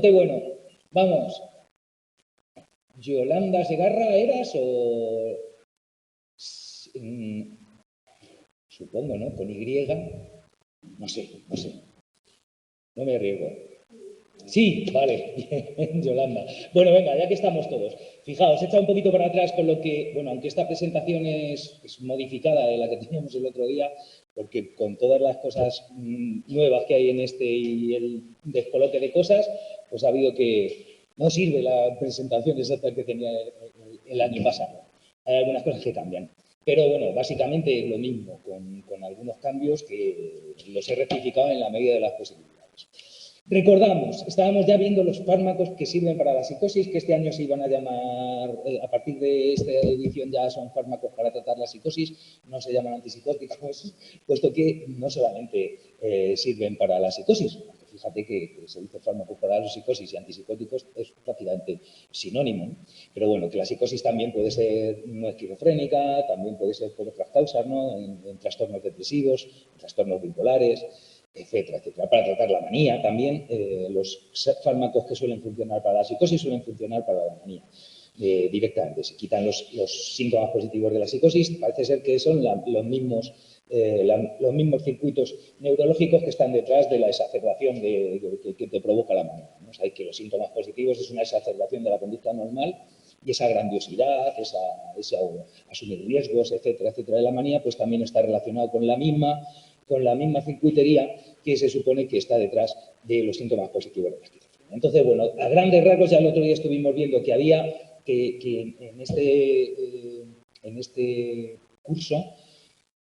Bueno, vamos. ¿Yolanda Segarra eras o...? Supongo, ¿no? Con Y. No sé. No me arriesgo. Sí, vale, Yolanda. Bueno, venga, ya que estamos todos. Fijaos, he echado un poquito para atrás con lo que, bueno, aunque esta presentación es modificada de la que teníamos el otro día, porque con todas las cosas nuevas que hay en este y el descoloque de cosas, pues ha habido que no sirve la presentación exacta que tenía el año pasado. Hay algunas cosas que cambian. Pero bueno, básicamente es lo mismo, con algunos cambios que los he rectificado en la medida de las posibilidades. Recordamos, estábamos ya viendo los fármacos que sirven para la psicosis, que este año se iban a llamar, a partir de esta edición ya son fármacos para tratar la psicosis, no se llaman antipsicóticos, puesto que no solamente sirven para la psicosis. Fíjate que se dice fármacos para la psicosis y antipsicóticos es prácticamente sinónimo, ¿no? Pero bueno, que la psicosis también puede ser no esquizofrénica, también puede ser por otras causas, ¿no? En trastornos depresivos, en trastornos bipolares, etcétera, etcétera. Para tratar la manía también, los fármacos que suelen funcionar para la psicosis suelen funcionar para la manía. Directamente, se quitan los síntomas positivos de la psicosis, parece ser que son los mismos circuitos neurológicos que están detrás de la exacerbación que te provoca la manía, ¿no? O sea, que los síntomas positivos es una exacerbación de la conducta normal y esa grandiosidad, ese asumir riesgos, etcétera, etcétera, de la manía, pues también está relacionado con la misma circuitería que se supone que está detrás de los síntomas positivos de la esquizofrenia. Entonces, bueno, a grandes rasgos ya el otro día estuvimos viendo que había que en este curso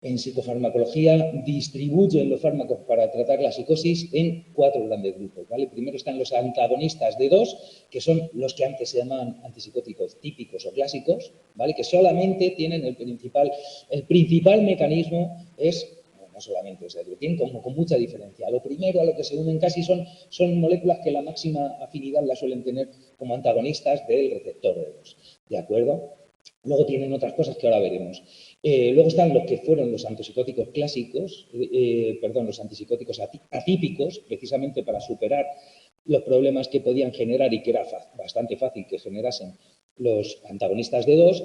en psicofarmacología distribuyen los fármacos para tratar la psicosis en 4 grandes grupos, ¿vale? Primero están los antagonistas de 2, que son los que antes se llamaban antipsicóticos típicos o clásicos, ¿vale? Que solamente tienen el principal mecanismo es, no solamente, o sea, que tienen como con mucha diferencia. Lo primero a lo que se unen casi son moléculas que la máxima afinidad la suelen tener como antagonistas del receptor de 2, ¿de acuerdo? Luego tienen otras cosas que ahora veremos. Luego están los que fueron los antipsicóticos clásicos, los antipsicóticos atípicos, precisamente para superar los problemas que podían generar y que era bastante fácil que generasen los antagonistas de 2,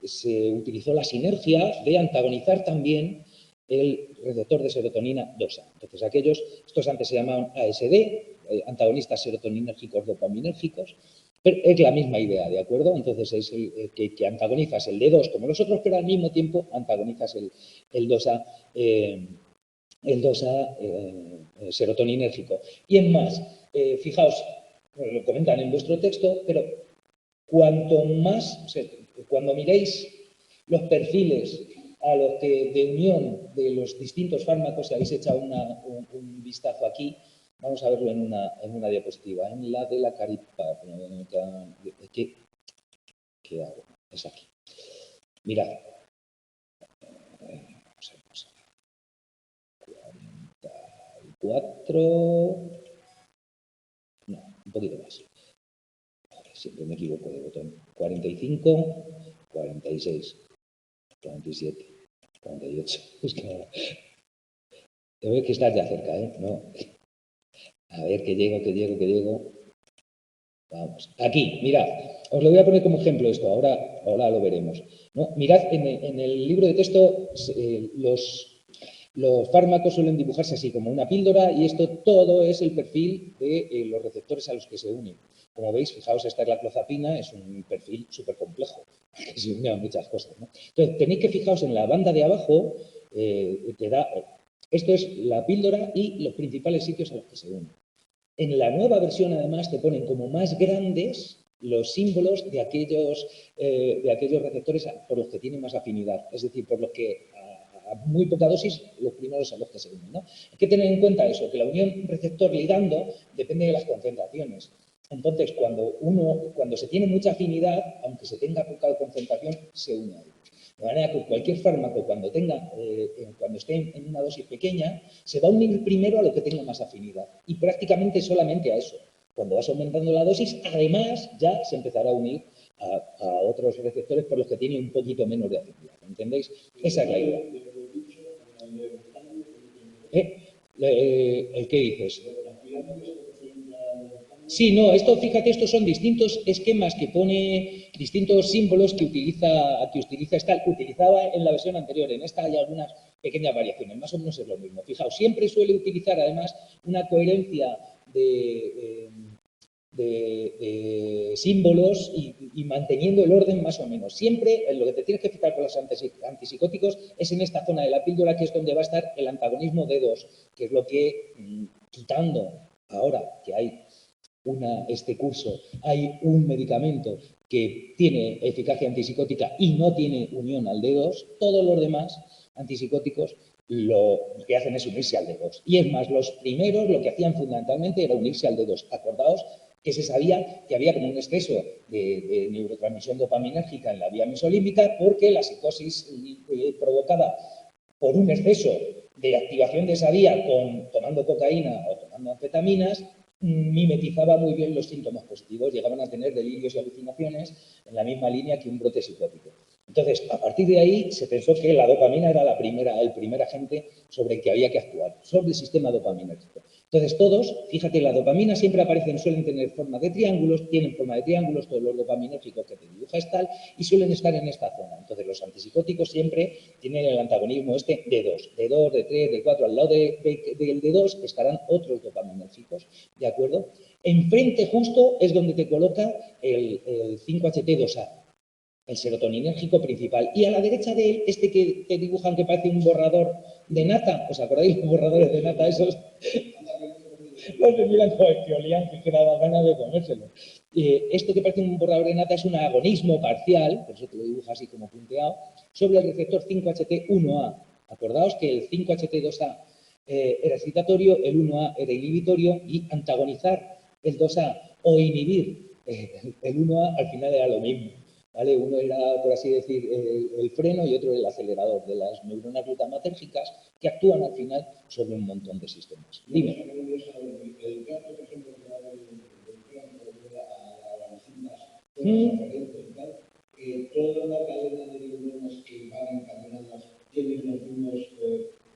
se utilizó la sinergia de antagonizar también el receptor de serotonina 2A. Entonces, estos antes se llamaban ASD, antagonistas serotoninérgicos dopaminérgicos, pero es la misma idea, ¿de acuerdo? Entonces es que antagonizas el D2 como los otros, pero al mismo tiempo antagonizas el 2A, serotoninérgico. Y es más, fijaos, lo comentan en vuestro texto, pero cuanto más, o sea, cuando miréis los perfiles a los que de unión de los distintos fármacos, si habéis echado un vistazo aquí, vamos a verlo en una diapositiva, en la de la caripa. ¿Qué hago? Es aquí. Mirad. Vamos a ver. 44. No, un poquito más. Siempre me equivoco de botón. 45, 46, 47, 48. Es que te veo que estás ya cerca, ¿eh? No. A ver, que llego. Vamos, aquí, mirad, os lo voy a poner como ejemplo esto, ahora lo veremos, ¿no? Mirad, en el libro de texto los fármacos suelen dibujarse así, como una píldora, y esto todo es el perfil de los receptores a los que se unen. Como veis, fijaos, esta es la clozapina, es un perfil súper complejo, que se une a muchas cosas, ¿no? Entonces, tenéis que fijaos en la banda de abajo, esto es la píldora y los principales sitios a los que se unen. En la nueva versión, además, te ponen como más grandes los símbolos de aquellos receptores por los que tienen más afinidad, es decir, por los que a muy poca dosis, los primeros a los que se unen, ¿no? Hay que tener en cuenta eso, que la unión receptor-ligando depende de las concentraciones. Entonces, cuando se tiene mucha afinidad, aunque se tenga poca concentración, se une a ellos. De manera que cualquier fármaco, cuando esté en una dosis pequeña, se va a unir primero a lo que tenga más afinidad y prácticamente solamente a eso. Cuando vas aumentando la dosis, además ya se empezará a unir a otros receptores por los que tiene un poquito menos de afinidad. ¿Entendéis? Esa es la idea. ¿El qué dices? Sí, no, esto, fíjate, estos son distintos esquemas que pone, distintos símbolos que utilizaba en la versión anterior. En esta hay algunas pequeñas variaciones, más o menos es lo mismo. Fijaos, siempre suele utilizar además una coherencia de símbolos y manteniendo el orden más o menos. Siempre lo que te tienes que fijar con los antipsicóticos es en esta zona de la píldora, que es donde va a estar el antagonismo D2, que es lo que, quitando ahora que hay este curso, hay un medicamento que tiene eficacia antipsicótica y no tiene unión al D2, todos los demás antipsicóticos lo que hacen es unirse al D2. Y es más, los primeros lo que hacían fundamentalmente era unirse al D2. Acordaos que se sabía que había como un exceso de neurotransmisión dopaminérgica en la vía mesolímbica porque la psicosis provocada por un exceso de activación de esa vía tomando cocaína o tomando anfetaminas mimetizaba muy bien los síntomas positivos, llegaban a tener delirios y alucinaciones en la misma línea que un brote psicótico. Entonces, a partir de ahí se pensó que la dopamina era el primer agente sobre el que había que actuar, sobre el sistema dopaminérgico. Entonces, todos, fíjate, la dopamina siempre suelen tener forma de triángulos, tienen forma de triángulos, todos los dopaminérgicos que te dibuja tal, y suelen estar en esta zona. Entonces, los antipsicóticos siempre tienen el antagonismo este D2, D2, D3, D4, al lado del D2 estarán otros dopaminérgicos, ¿de acuerdo? Enfrente justo es donde te coloca el 5-HT2A, el serotoninérgico principal. Y a la derecha de él, este que te dibujan que parece un borrador de nata, ¿os acordáis los borradores de nata esos? Los que miran como que olían que daba ganas de comérselo. Esto que parece un borrador de nata es un agonismo parcial, por eso te lo dibujo así como punteado, sobre el receptor 5-HT1A. Acordaos que el 5-HT2A era excitatorio, el 1A era inhibitorio y antagonizar el 2A o inhibir el 1A al final era lo mismo. ¿Vale? Uno era, por así decir, el freno y otro el acelerador de las neuronas glutamatérgicas que actúan al final sobre un montón de sistemas. Dime. Toda la cadena de neuronas que van encadenadas tienen los mismos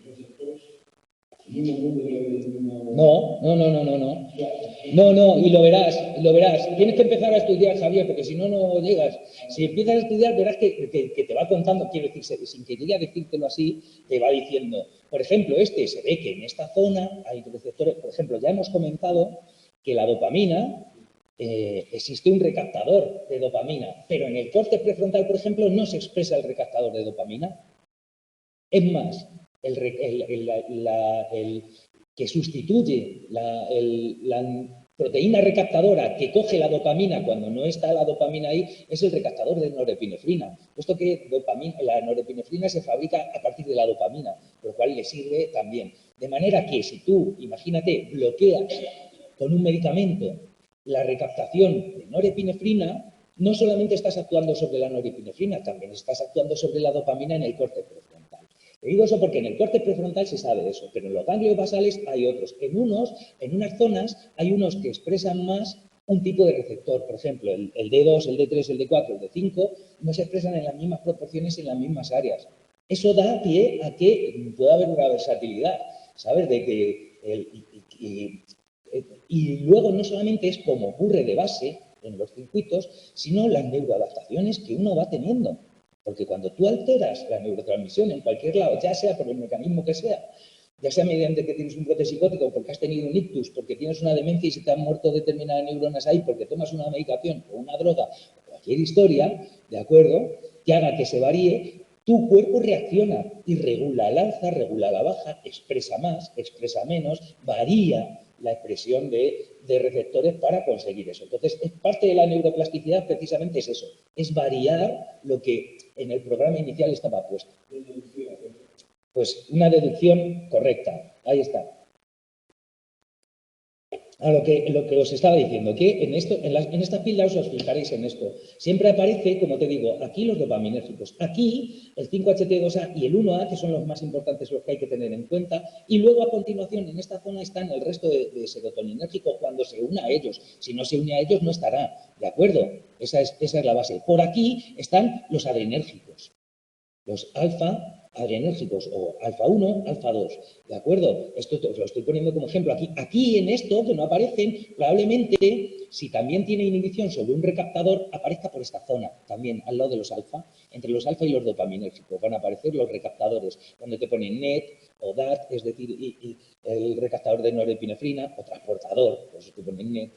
receptores. No, y lo verás. Tienes que empezar a estudiar, Javier, porque si no, no llegas. Si empiezas a estudiar, verás que te va contando, quiero decir, sin que llegue a decírtelo así, te va diciendo, por ejemplo, se ve que en esta zona hay receptores, por ejemplo, ya hemos comentado que la dopamina, existe un recaptador de dopamina, pero en el córtex prefrontal, por ejemplo, no se expresa el recaptador de dopamina. Es más, el que sustituye la proteína recaptadora que coge la dopamina cuando no está la dopamina ahí es el recaptador de norepinefrina. Puesto que la norepinefrina se fabrica a partir de la dopamina, lo cual le sirve también. De manera que si tú, imagínate, bloqueas con un medicamento la recaptación de norepinefrina, no solamente estás actuando sobre la norepinefrina, también estás actuando sobre la dopamina en el córtex prefrontal. Te digo eso porque en el córtex prefrontal se sabe eso, pero en los ganglios basales hay otros. En unas zonas, hay unos que expresan más un tipo de receptor. Por ejemplo, el D2, el D3, el D4, el D5 no se expresan en las mismas proporciones en las mismas áreas. Eso da pie a que pueda haber una versatilidad, ¿sabes? Y luego no solamente es como ocurre de base en los circuitos, sino las neuroadaptaciones que uno va teniendo. Porque cuando tú alteras la neurotransmisión en cualquier lado, ya sea por el mecanismo que sea, ya sea mediante que tienes un brote psicótico, porque has tenido un ictus, porque tienes una demencia y se te han muerto determinadas neuronas ahí, porque tomas una medicación o una droga o cualquier historia, ¿de acuerdo?, que haga que se varíe, tu cuerpo reacciona y regula al alza, regula a la baja, expresa más, expresa menos, varía la expresión de receptores para conseguir eso. Entonces, parte de la neuroplasticidad precisamente es eso, es variar lo que en el programa inicial estaba puesto. Pues una deducción correcta, ahí está. A lo que os estaba diciendo, que en esta pila os fijaréis en esto. Siempre aparece, como te digo, aquí los dopaminérgicos. Aquí el 5-HT2A y el 1A, que son los más importantes, los que hay que tener en cuenta. Y luego a continuación en esta zona están el resto de serotoninérgicos cuando se une a ellos. Si no se une a ellos no estará, ¿de acuerdo? Esa es la base. Por aquí están los adrenérgicos. Los alfa, adrenérgicos o alfa-1, alfa-2, ¿de acuerdo? Esto os lo estoy poniendo como ejemplo aquí. Aquí en esto, que no aparecen, probablemente, si también tiene inhibición sobre un recaptador, aparezca por esta zona, también al lado de los alfa. Entre los alfa y los dopaminérgicos van a aparecer los recaptadores, donde te ponen NET o DAT, es decir, y el recaptador de norepinefrina o transportador, por eso te ponen NET,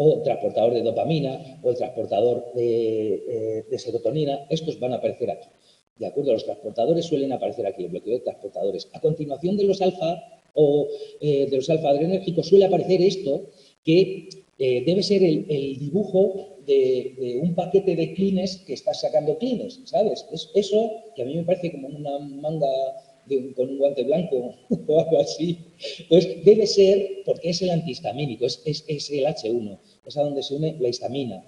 o transportador de dopamina o el transportador de serotonina. Estos van a aparecer aquí. ¿De acuerdo? Los transportadores suelen aparecer aquí, el bloqueo de transportadores. A continuación de los alfa o de los alfa adrenérgicos suele aparecer esto, que debe ser el dibujo de un paquete de clines que estás sacando clines, ¿sabes? Eso que a mí me parece como una manga con un guante blanco o algo así, pues debe ser porque es el antihistamínico, es el H1, es a donde se une la histamina.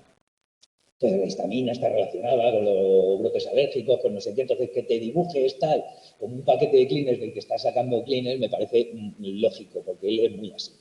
Entonces, la histamina está relacionada con los brotes alérgicos, con no sé qué, entonces que te dibujes tal, como un paquete de cleaners del que estás sacando cleaners, me parece lógico, porque él es muy así.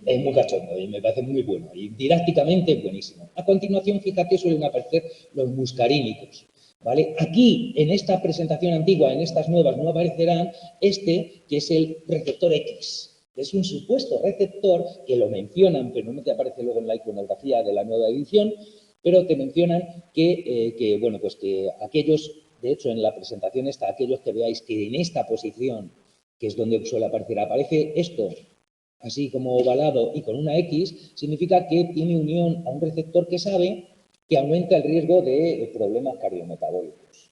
Es muy cachondo y me parece muy bueno. Y didácticamente es buenísimo. A continuación, fíjate, suelen aparecer los muscarínicos. ¿Vale? Aquí, en esta presentación antigua, en estas nuevas, no aparecerán este, que es el receptor X. Es un supuesto receptor que lo mencionan, pero no te aparece luego en la iconografía de la nueva edición, pero te mencionan que bueno, pues que aquellos, de hecho, en la presentación está, aquellos que veáis que en esta posición, que es donde suele aparecer, aparece esto, así como ovalado y con una X, significa que tiene unión a un receptor que sabe que aumenta el riesgo de problemas cardiometabólicos.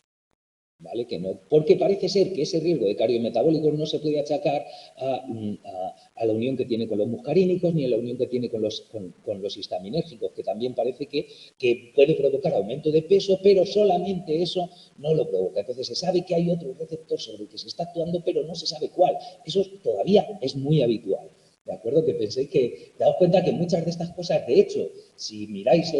¿Vale? Que no, porque parece ser que ese riesgo de cardiometabólicos no se puede achacar a la unión que tiene con los muscarínicos ni a la unión que tiene con los histaminérgicos, que también parece que puede provocar aumento de peso, pero solamente eso no lo provoca. Entonces se sabe que hay otro receptor sobre el que se está actuando, pero no se sabe cuál. Eso todavía es muy habitual. ¿De acuerdo? Que penséis que, daos cuenta que muchas de estas cosas, de hecho, si miráis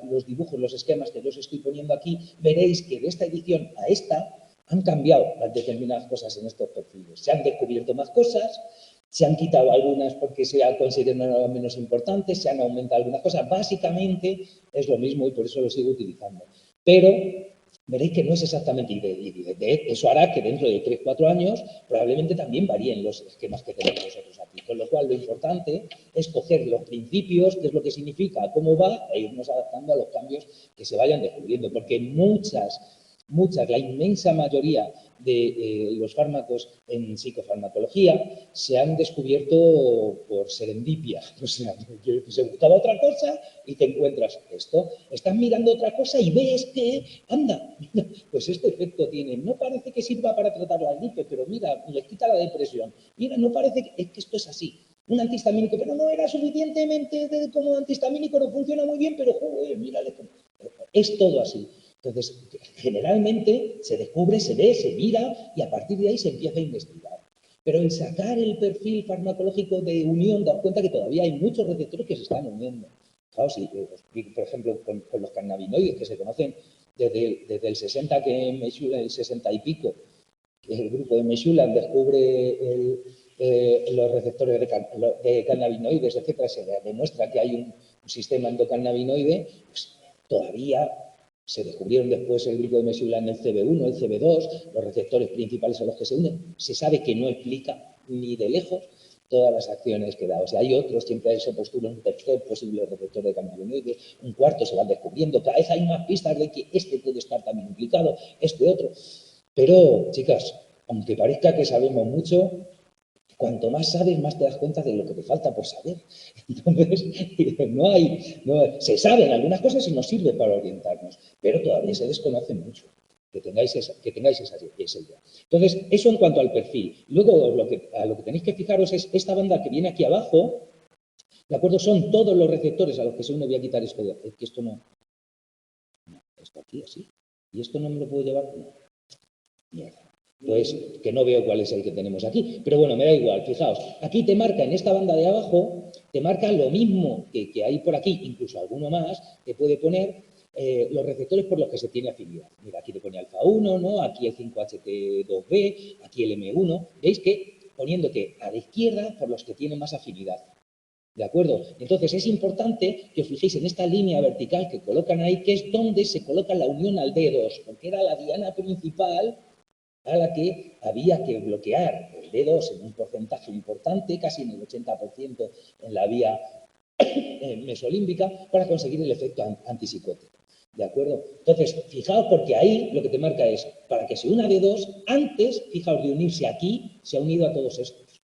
los dibujos, los esquemas que yo os estoy poniendo aquí, veréis que de esta edición a esta han cambiado determinadas cosas en estos perfiles. Se han descubierto más cosas, se han quitado algunas porque se han considerado menos importantes, se han aumentado algunas cosas. Básicamente es lo mismo y por eso lo sigo utilizando. Pero veréis que no es exactamente y eso hará que dentro de 3-4 años probablemente también varíen los esquemas que tenemos nosotros aquí. Con lo cual, lo importante es coger los principios, qué es lo que significa, cómo va, e irnos adaptando a los cambios que se vayan descubriendo. Porque muchas, la inmensa mayoría de los fármacos en psicofarmacología se han descubierto por serendipia. O sea, se buscaba otra cosa y te encuentras esto. Estás mirando otra cosa y ves que, anda, pues este efecto tiene. No parece que sirva para tratar la gripe, pero mira, les quita la depresión. Mira, no parece que, es que esto es así. Un antihistamínico, pero no era suficientemente como antihistamínico, no funciona muy bien, pero joder, mírale. Es todo así. Entonces, generalmente se descubre, se ve, se mira y a partir de ahí se empieza a investigar. Pero el sacar el perfil farmacológico de unión, daos cuenta que todavía hay muchos receptores que se están uniendo. Claro, si, por ejemplo, con los cannabinoides que se conocen desde el 60, que Meshulam, el 60 y pico, que el grupo de Meshulam descubre los receptores de cannabinoides, etcétera, se demuestra que hay un sistema endocannabinoide, pues todavía se descubrieron después el grupo de Meshulam el CB1, el CB2, los receptores principales a los que se unen. Se sabe que no explica ni de lejos todas las acciones que da. O sea, hay otros, siempre se postula un tercer posible receptor de cannabinoides, un cuarto se van descubriendo, cada vez hay más pistas de que este puede estar también implicado, este otro. Pero, chicas, aunque parezca que sabemos mucho, cuanto más sabes, más te das cuenta de lo que te falta por saber. Entonces, se saben algunas cosas y nos sirve para orientarnos, pero todavía se desconoce mucho. Que tengáis esa idea. Entonces, eso en cuanto al perfil. Luego, a lo que tenéis que fijaros es esta banda que viene aquí abajo, ¿de acuerdo? Son todos los receptores a los que se une. Voy a quitar esto de aquí, que esto no. Esto aquí, así. ¿Y esto no me lo puedo llevar? No. Mierda. Pues que no veo cuál es el que tenemos aquí. Pero bueno, me da igual, fijaos. Aquí te marca, en esta banda de abajo, te marca lo mismo que hay por aquí, incluso alguno más, te puede poner los receptores por los que se tiene afinidad. Mira, aquí te pone alfa 1, ¿no? Aquí el 5HT2B, aquí el M1. Veis que poniéndote a la izquierda por los que tienen más afinidad. ¿De acuerdo? Entonces, es importante que os fijéis en esta línea vertical que colocan ahí, que es donde se coloca la unión al D2, porque era la diana principal a la que había que bloquear el D2 en un porcentaje importante, casi en el 80% en la vía mesolímbica, para conseguir el efecto antipsicótico. ¿De acuerdo? Entonces, fijaos, porque ahí lo que te marca es, para que se una D2, antes, fijaos, de unirse aquí, se ha unido a todos estos.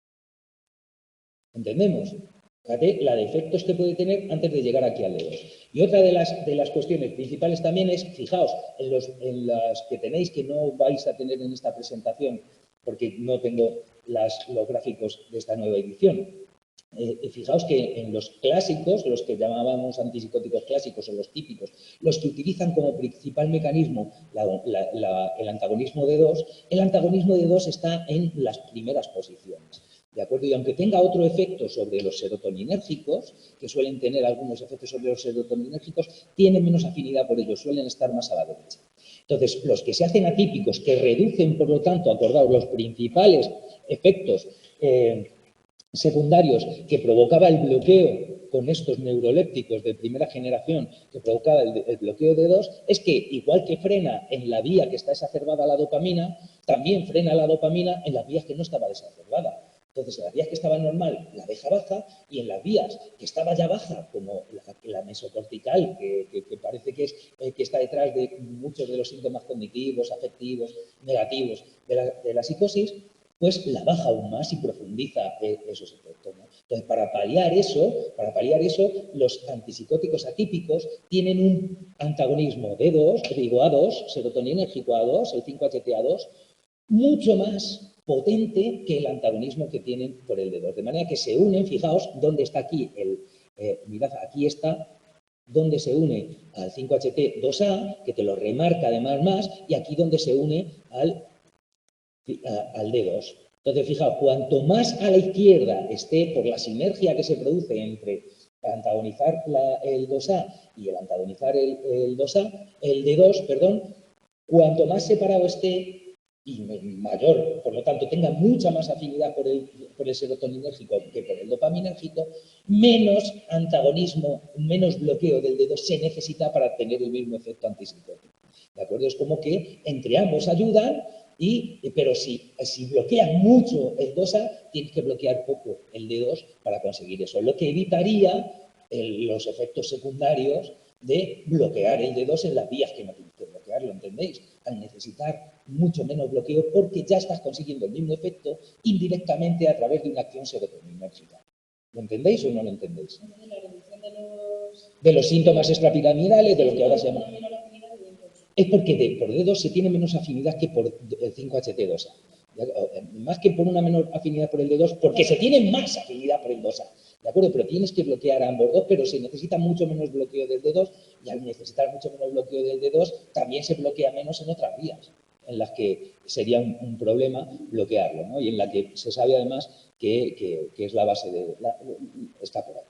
¿Entendemos? Fíjate la de efectos que puede tener antes de llegar aquí al D2. Y otra de las cuestiones principales también es, fijaos, en las que tenéis que no vais a tener en esta presentación, porque no tengo los gráficos de esta nueva edición. Fijaos que en los clásicos, los que llamábamos antipsicóticos clásicos o los típicos, los que utilizan como principal mecanismo el antagonismo de 2, el antagonismo de 2 está en las primeras posiciones. ¿De acuerdo? Y aunque tenga otro efecto sobre los serotoninérgicos, que suelen tener algunos efectos sobre los serotoninérgicos, tienen menos afinidad por ellos, suelen estar más a la derecha. Entonces, los que se hacen atípicos, que reducen, por lo tanto, acordaos, los principales efectos secundarios que provocaba el bloqueo con estos neurolépticos de primera generación que provocaba el bloqueo de 2, es que igual que frena en la vía que está exacerbada la dopamina, también frena la dopamina en las vías que no estaba desacerbada. Entonces, en las vías que estaban normal la deja baja y en las vías que estaba ya baja, como la mesocortical, que parece que está detrás de muchos de los síntomas cognitivos, afectivos, negativos de la psicosis, pues la baja aún más y profundiza esos efectos, ¿no? Entonces, para paliar eso, los antipsicóticos atípicos tienen un antagonismo A2, serotoninérgico A2, el 5-HT2, mucho más potente que el antagonismo que tienen por el D2. De manera que se unen, fijaos dónde está aquí, mirad, aquí está donde se une al 5-HT2A, que te lo remarca además más, y aquí donde se une al D2. Entonces, fijaos, cuanto más a la izquierda esté por la sinergia que se produce entre antagonizar el 2A y el antagonizar el D2, perdón, cuanto más separado esté y mayor, por lo tanto, tenga mucha más afinidad por el serotoninérgico que por el dopaminérgico, menos antagonismo, menos bloqueo del D2 se necesita para tener el mismo efecto antipsicótico. ¿De acuerdo? Es como que entre ambos ayudan, pero si bloquean mucho el 2A, tienes que bloquear poco el D2 para conseguir eso. Lo que evitaría los efectos secundarios de bloquear el D2 en las vías que no tienes que bloquear, ¿lo entendéis? Al necesitar mucho menos bloqueo porque ya estás consiguiendo el mismo efecto indirectamente a través de una acción serotoninérgica. ¿Lo entendéis o no lo entendéis? De los síntomas extrapiramidales, de lo que ahora se llama... Es porque por D2 se tiene menos afinidad que por el 5-HT2A. Más que por una menor afinidad por el D2, porque se tiene más afinidad por el 2A. ¿De acuerdo? Pero tienes que bloquear a ambos dos, pero se necesita mucho menos bloqueo del D2 y al necesitar mucho menos bloqueo del D2 también se bloquea menos en otras vías en las que sería un problema bloquearlo, ¿no? Y en la que se sabe además que es la base está por ahí.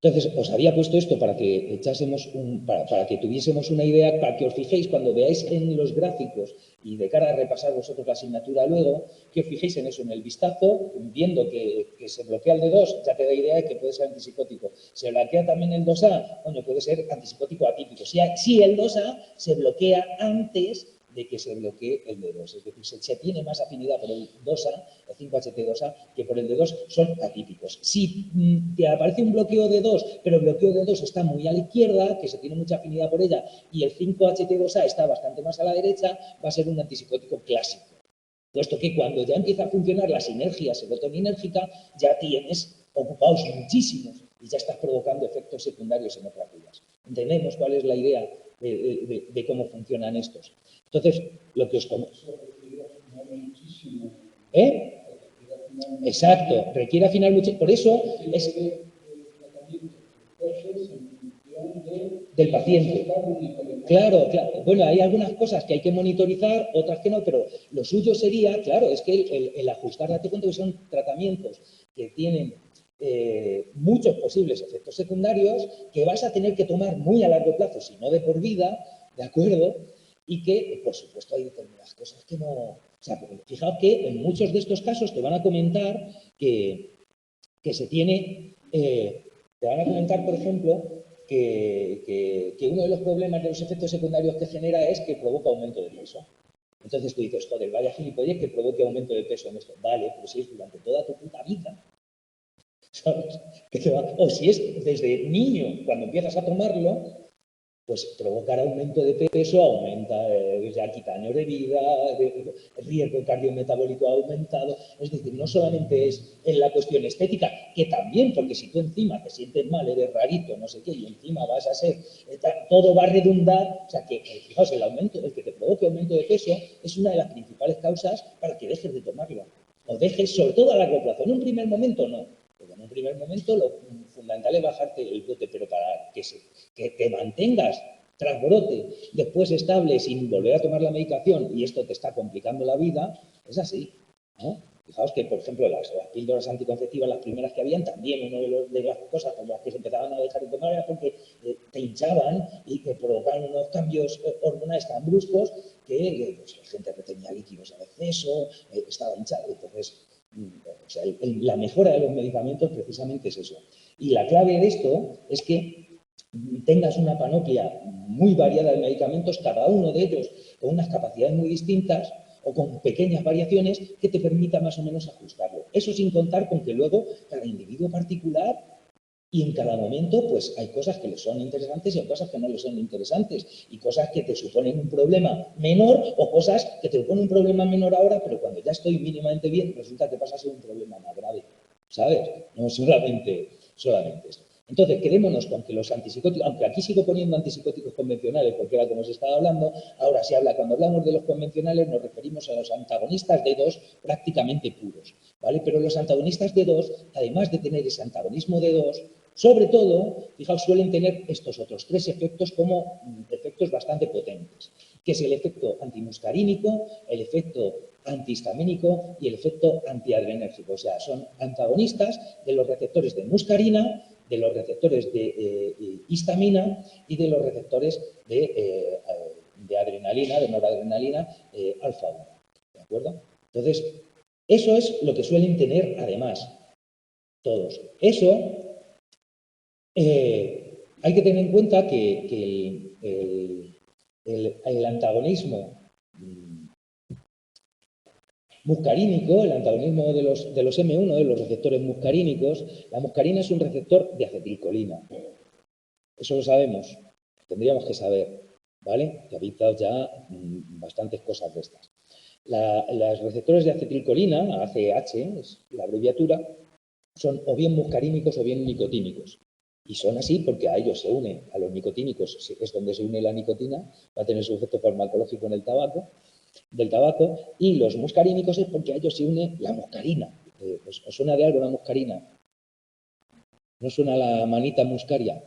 Entonces, os había puesto esto para que echásemos para que tuviésemos una idea, para que os fijéis cuando veáis en los gráficos y de cara a repasar vosotros la asignatura luego, que os fijéis en eso, en el vistazo, viendo que se bloquea el D2, ya te da idea de que puede ser antipsicótico. Se bloquea también el 2A, bueno, puede ser antipsicótico atípico. Si el 2A se bloquea antes de que se bloquee el D2. Es decir, se tiene más afinidad por el 2A, el 5-HT2A, que por el D2, son atípicos. Si te aparece un bloqueo de 2, pero el bloqueo de 2 está muy a la izquierda, que se tiene mucha afinidad por ella, y el 5-HT2A está bastante más a la derecha, va a ser un antipsicótico clásico. Puesto que cuando ya empieza a funcionar la sinergia serotoninérgica, ya tienes ocupados muchísimos y ya estás provocando efectos secundarios en otras vías. ¿Entendemos cuál es la idea de cómo funcionan estos? Entonces, lo que os comento. Exacto, requiere afinar mucho. Por eso es del paciente. Claro, claro. Bueno, hay algunas cosas que hay que monitorizar, otras que no, pero lo suyo sería, claro, es que el ajustar, date cuenta que son tratamientos que tienen muchos posibles efectos secundarios que vas a tener que tomar muy a largo plazo, si no de por vida, ¿de acuerdo? Y que, por supuesto, hay determinadas cosas que no... O sea, fijaos que en muchos de estos casos te van a comentar que se tiene te van a comentar, por ejemplo, que uno de los problemas de los efectos secundarios que genera es que provoca aumento de peso. Entonces tú dices, joder, vaya gilipollez que provoque aumento de peso en esto. Vale, pero si es durante toda tu puta vida, ¿sabes? O si es desde niño, cuando empiezas a tomarlo, pues provocar aumento de peso, aumenta ya quita años de vida, el riesgo cardiometabólico ha aumentado. Es decir, no solamente es en la cuestión estética, que también, porque si tú encima te sientes mal, eres rarito, no sé qué, y encima vas a ser, todo va a redundar, o sea que, fijaos, el que te provoque aumento de peso es una de las principales causas para que dejes de tomarlo. O dejes, sobre todo a largo plazo. En un primer momento no. Porque en un primer momento lo fundamental es bajarte el brote, pero para que te mantengas tras brote, después estable, sin volver a tomar la medicación, y esto te está complicando la vida, es así, ¿no? Fijaos que, por ejemplo, las píldoras anticonceptivas, las primeras que habían, también una de las cosas por las que se empezaban a dejar de tomar era porque te hinchaban y que provocaban unos cambios hormonales tan bruscos que pues, la gente retenía líquidos al exceso, estaba hinchada. Entonces, o sea, la mejora de los medicamentos precisamente es eso. Y la clave de esto es que tengas una panoplia muy variada de medicamentos, cada uno de ellos con unas capacidades muy distintas o con pequeñas variaciones que te permita más o menos ajustarlo. Eso sin contar con que luego cada individuo particular y en cada momento, pues hay cosas que le son interesantes y hay cosas que no le son interesantes. Y cosas que te suponen un problema menor o cosas que te suponen un problema menor ahora, pero cuando ya estoy mínimamente bien, resulta que pasa a ser un problema más grave. ¿Sabes? No solamente esto. Entonces, quedémonos con que los antipsicóticos, aunque aquí sigo poniendo antipsicóticos convencionales porque era como se estaba hablando, ahora se habla, cuando hablamos de los convencionales nos referimos a los antagonistas de dos prácticamente puros, ¿vale? Pero los antagonistas de dos, además de tener ese antagonismo de dos, sobre todo, fijaos, suelen tener estos otros tres efectos como efectos bastante potentes, que es el efecto antimuscarínico, el efecto antihistamínico y el efecto antiadrenérgico. O sea, son antagonistas de los receptores de muscarina, de los receptores de histamina y de los receptores de adrenalina, de noradrenalina, alfa 1. ¿De acuerdo? Entonces, eso es lo que suelen tener además todos. Eso hay que tener en cuenta que el antagonismo muscarínico, el antagonismo de los M1, de los receptores muscarínicos, la muscarina es un receptor de acetilcolina. Eso lo sabemos, tendríamos que saber, ¿vale? Que habéis dado ya bastantes cosas de estas. Los receptores de acetilcolina, ACH, es la abreviatura, son o bien muscarínicos o bien nicotínicos. Y son así porque a ellos se une, a los nicotínicos es donde se une la nicotina, va a tener su efecto farmacológico en el tabaco, y los muscarínicos es porque a ellos se une la muscarina. ¿Os suena de algo la muscarina? ¿No suena la manita muscaria?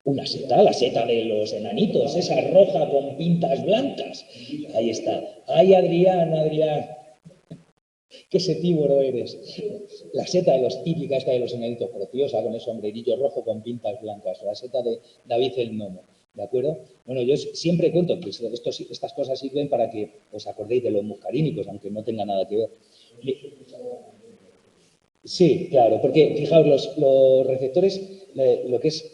Una seta, la seta de los enanitos, esa roja con pintas blancas. Ahí está. ¡Ay, Adrián, Adrián! ¡Qué setíboro eres! La seta de los típicas de los enanitos, preciosa, con el sombrerillo rojo con pintas blancas. La seta de David el Momo. ¿De acuerdo? Bueno, yo siempre cuento que estas cosas sirven para que os acordéis de los muscarínicos, aunque no tenga nada que ver. Sí, claro, porque fijaos, los receptores, lo que es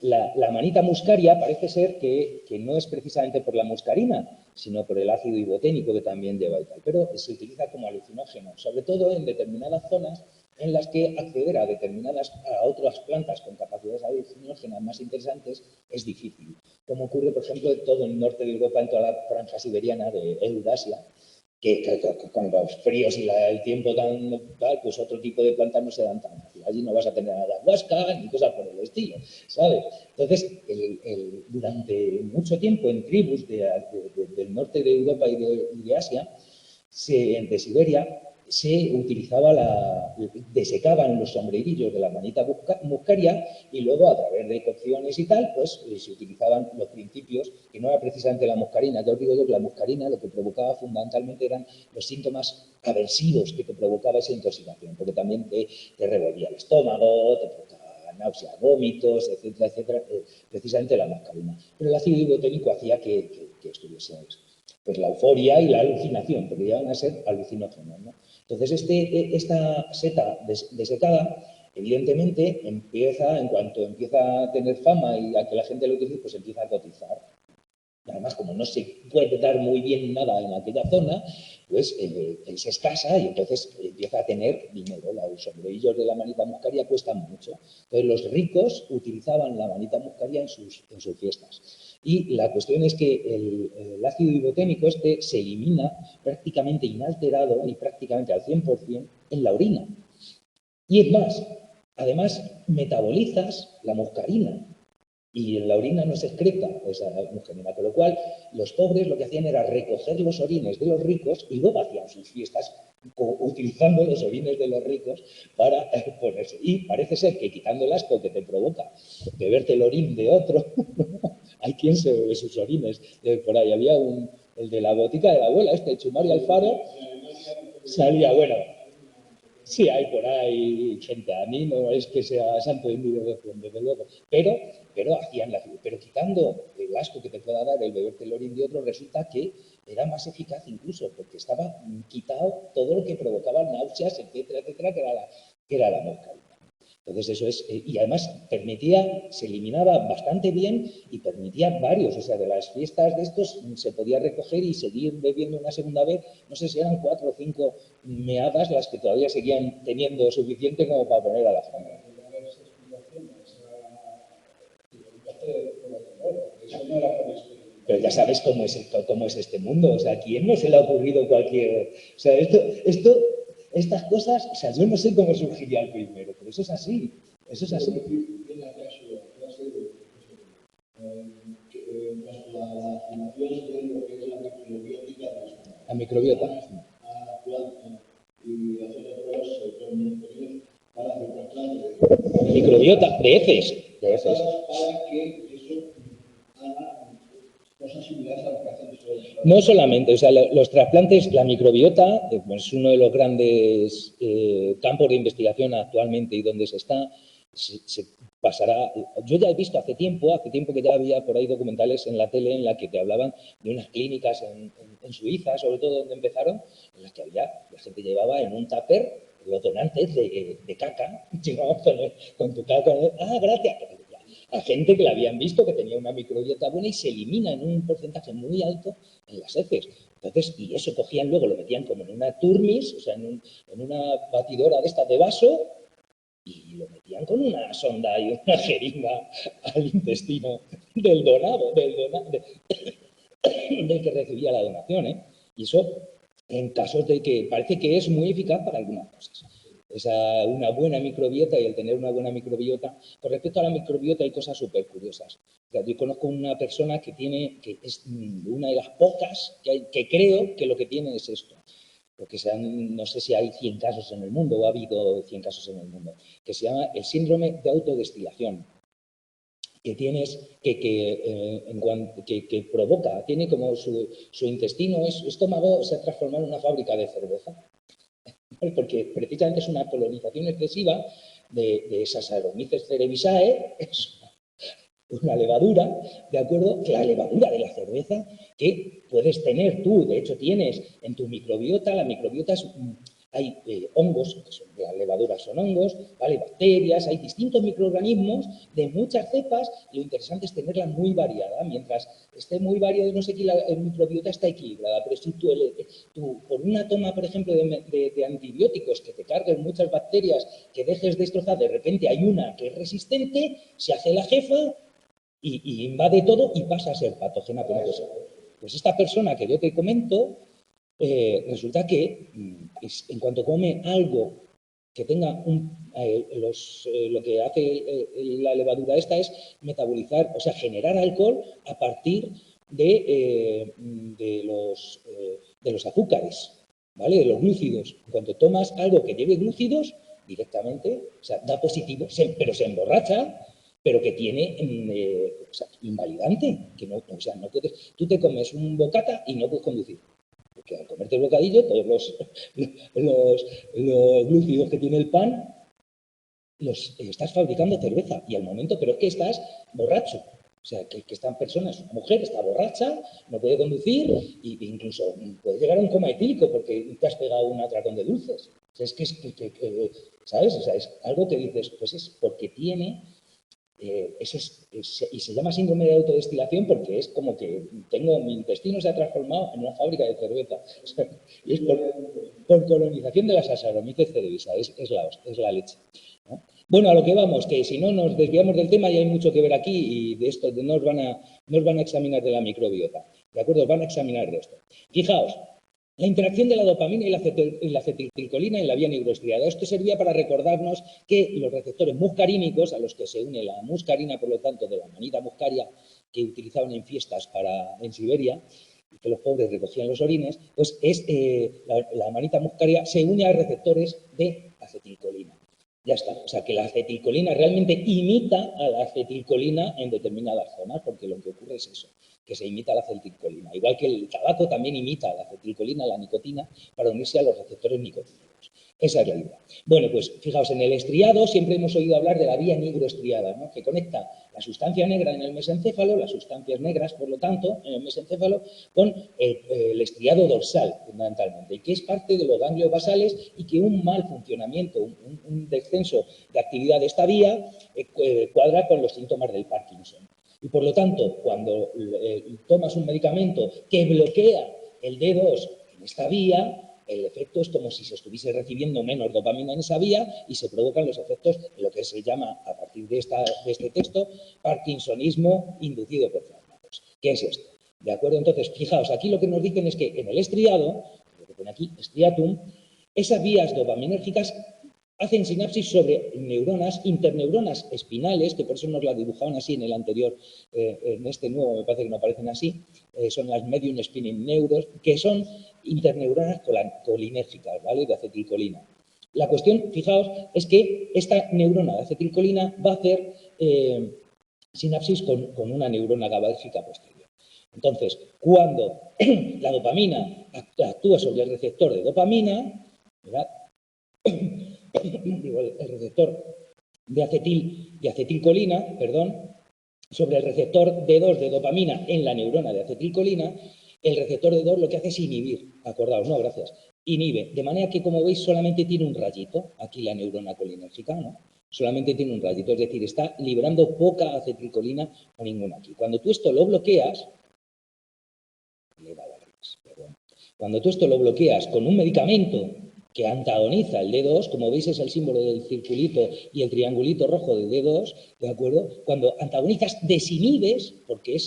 la manita muscaria parece ser que no es precisamente por la muscarina, sino por el ácido iboténico que también lleva y tal, pero se utiliza como alucinógeno, sobre todo en determinadas zonas en las que acceder a otras plantas con capacidades alucinógenas más interesantes es difícil, como ocurre, por ejemplo, en todo el norte de Europa, en toda la franja siberiana de Eurasia, que con los fríos y el tiempo tan tal, pues otro tipo de plantas no se dan tan fácil. Allí no vas a tener ayahuasca ni cosas por el estilo, ¿sabes? Entonces, durante mucho tiempo en tribus del norte de Europa y de Asia, de Siberia, se utilizaba desecaban los sombrerillos de la manita muscaria y luego a través de cocciones y tal, pues se utilizaban los principios, que no era precisamente la muscarina. Ya os digo yo que la muscarina lo que provocaba fundamentalmente eran los síntomas aversivos que te provocaba esa intoxicación, porque también te revolvía el estómago, te provocaba náuseas, vómitos, etcétera, etcétera, precisamente la muscarina. Pero el ácido iboténico hacía que estuviese pues la euforia y la alucinación, porque llegan a ser alucinógenos, ¿no? Entonces, esta seta desecada evidentemente en cuanto empieza a tener fama y a que la gente lo utilice, pues empieza a cotizar. Y además, como no se puede dar muy bien nada en aquella zona, pues es escasa y entonces empieza a tener dinero. Los sombrerillos de la manita muscaria cuestan mucho. Entonces, los ricos utilizaban la manita muscaria en sus fiestas. Y la cuestión es que el ácido iboténico este se elimina prácticamente inalterado y prácticamente al 100% en la orina. Y es más, además metabolizas la muscarina y en la orina no se excreta esa muscarina, con lo cual los pobres lo que hacían era recoger los orines de los ricos y luego hacían sus fiestas utilizando los orines de los ricos para ponerse. Y parece ser que quitando el asco que te provoca beberte el orín de otro, hay quien se bebe sus orines. Por ahí había el de la botica de la abuela, el Chumari Alfaro, salía, bueno, sí, hay por ahí gente, a mí no es que sea santo de mi devoción, desde luego, pero hacían pero quitando el asco que te pueda dar el beberte el orín de otro, resulta que era más eficaz incluso, porque estaba quitado todo lo que provocaba náuseas, etcétera, etcétera, que era la mosca. Entonces eso es, y además se eliminaba bastante bien y permitía varios, o sea, de las fiestas de estos se podía recoger y seguir bebiendo una segunda vez, no sé si eran 4 o 5 meadas las que todavía seguían teniendo suficiente como para poner a la familia. Pero ya sabes cómo es este mundo, o sea, ¿a quién no se le ha ocurrido cualquier... O sea, estas cosas, o sea, yo no sé cómo surgiría el primero, pero eso es así, eso es así. La afirmación de lo que es la microbiótica la microbiota a la planta y hacer pruebas con pequeños para hacer microbiota de heces para que eso haga cosas similares a lo que hacen los no solamente, o sea, los trasplantes, la microbiota es uno de los grandes campos de investigación actualmente y donde se está, se pasará. Yo ya he visto hace tiempo que ya había por ahí documentales en la tele en la que te hablaban de unas clínicas en Suiza, sobre todo donde empezaron, en las que había, la gente llevaba en un tupper los donantes de caca, llegabas con tu caca, gracias, a gente que la habían visto, que tenía una microbiota buena y se elimina en un porcentaje muy alto en las heces. Entonces, y eso cogían luego, lo metían como en una turmis, o sea, en una batidora de estas de vaso, y lo metían con una sonda y una jeringa al intestino del donado, del que recibía la donación, ¿eh? Y eso, en casos de que parece que es muy eficaz para algunas cosas. Una buena microbiota y el tener una buena microbiota. Con respecto a la microbiota hay cosas súper curiosas. O sea, yo conozco una persona que es una de las pocas que creo que lo que tiene es esto. Porque no sé si hay 100 casos en el mundo o ha habido 100 casos en el mundo, que se llama el síndrome de autodestilación, que tienes que provoca, tiene como su intestino, su estómago se ha transformado en una fábrica de cerveza, porque precisamente es una colonización excesiva de esas Saccharomyces cerevisiae, es una levadura, ¿de acuerdo? La levadura de la cerveza que puedes tener tú, de hecho tienes en tu microbiota, la microbiota hay hongos, las levaduras son hongos, ¿vale? Bacterias, hay distintos microorganismos de muchas cepas y lo interesante es tenerla muy variada. Mientras esté muy variada, no sé, la microbiota está equilibrada, pero si tú por una toma, por ejemplo, de antibióticos que te carguen muchas bacterias que dejes destrozar, de repente hay una que es resistente, se hace la jefa y invade todo y pasa a ser patógena. Pues esta persona que yo te comento, resulta que en cuanto come algo que tenga lo que hace la levadura esta es metabolizar, o sea, generar alcohol a partir de los azúcares, ¿vale? De los glúcidos. En cuanto tomas algo que lleve glúcidos, directamente, o sea, da positivo, pero se emborracha, pero que tiene o sea, invalidante, que no, o sea, no puedes, tú te comes un bocata y no puedes conducir. Porque al comerte el bocadillo, todos los glúcidos que tiene el pan, los estás fabricando cerveza y al momento, pero es que estás borracho. O sea, que esta persona es una mujer, está borracha, no puede conducir e incluso puede llegar a un coma etílico porque te has pegado un atracón de dulces. O sea, ¿sabes? O sea, es algo que dices, pues es porque tiene... y se llama síndrome de autodestilación porque es como que mi intestino se ha transformado en una fábrica de cerveza. O sea, y es por colonización de las Saccharomyces cerevisiae, es la leche, ¿no? Bueno, a lo que vamos, que si no nos desviamos del tema y hay mucho que ver aquí y de esto nos van a examinar de la microbiota, ¿de acuerdo? Os van a examinar de esto. Fijaos, la interacción de la dopamina y la acetilcolina en la vía neuroestriada. Esto servía para recordarnos que los receptores muscarínicos, a los que se une la muscarina, por lo tanto, de la manita muscaria que utilizaban en fiestas en Siberia, y que los pobres recogían los orines, pues la manita muscaria se une a receptores de acetilcolina. Ya está. O sea, que la acetilcolina realmente imita a la acetilcolina en determinadas zonas, porque lo que ocurre es eso, que se imita a la acetilcolina. Igual que el tabaco también imita a la acetilcolina, la nicotina, para unirse a los receptores nicotínicos. Esa es la idea. Bueno, pues fijaos, en el estriado siempre hemos oído hablar de la vía nigroestriada, ¿no? Que conecta la sustancia negra en el mesencéfalo, las sustancias negras, por lo tanto, en el mesencéfalo, con el estriado dorsal, fundamentalmente, y que es parte de los ganglios basales y que un mal funcionamiento, un descenso de actividad de esta vía cuadra con los síntomas del Parkinson. Y por lo tanto, cuando tomas un medicamento que bloquea el D2 en esta vía, el efecto es como si se estuviese recibiendo menos dopamina en esa vía y se provocan los efectos de lo que se llama, a partir de este texto, parkinsonismo inducido por fármacos. ¿Qué es esto? ¿De acuerdo? Entonces, fijaos, aquí lo que nos dicen es que en el estriado, lo que pone aquí, estriatum, esas vías dopaminérgicas hacen sinapsis sobre neuronas, interneuronas espinales, que por eso nos la dibujaban así en el anterior, en este nuevo me parece que no aparecen así, son las medium spinning neurons, que son interneuronas colinérgicas, ¿vale?, de acetilcolina. La cuestión, fijaos, es que esta neurona de acetilcolina va a hacer sinapsis con una neurona GABAérgica posterior. Entonces, cuando la dopamina actúa sobre el receptor de dopamina, ¿verdad?, el receptor de acetilcolina, sobre el receptor D2 de dopamina en la neurona de acetilcolina, el receptor D2 lo que hace es inhibir, acordaos, no, gracias, inhibe, de manera que, como veis, solamente tiene un rayito, aquí la neurona colinérgica, ¿no? Solamente tiene un rayito, es decir, está liberando poca acetilcolina o ninguna aquí. Cuando tú esto lo bloqueas, cuando tú esto lo bloqueas con un medicamento que antagoniza el D2, como veis es el símbolo del circulito y el triangulito rojo del D2, ¿de acuerdo? Cuando antagonizas, desinhibes, porque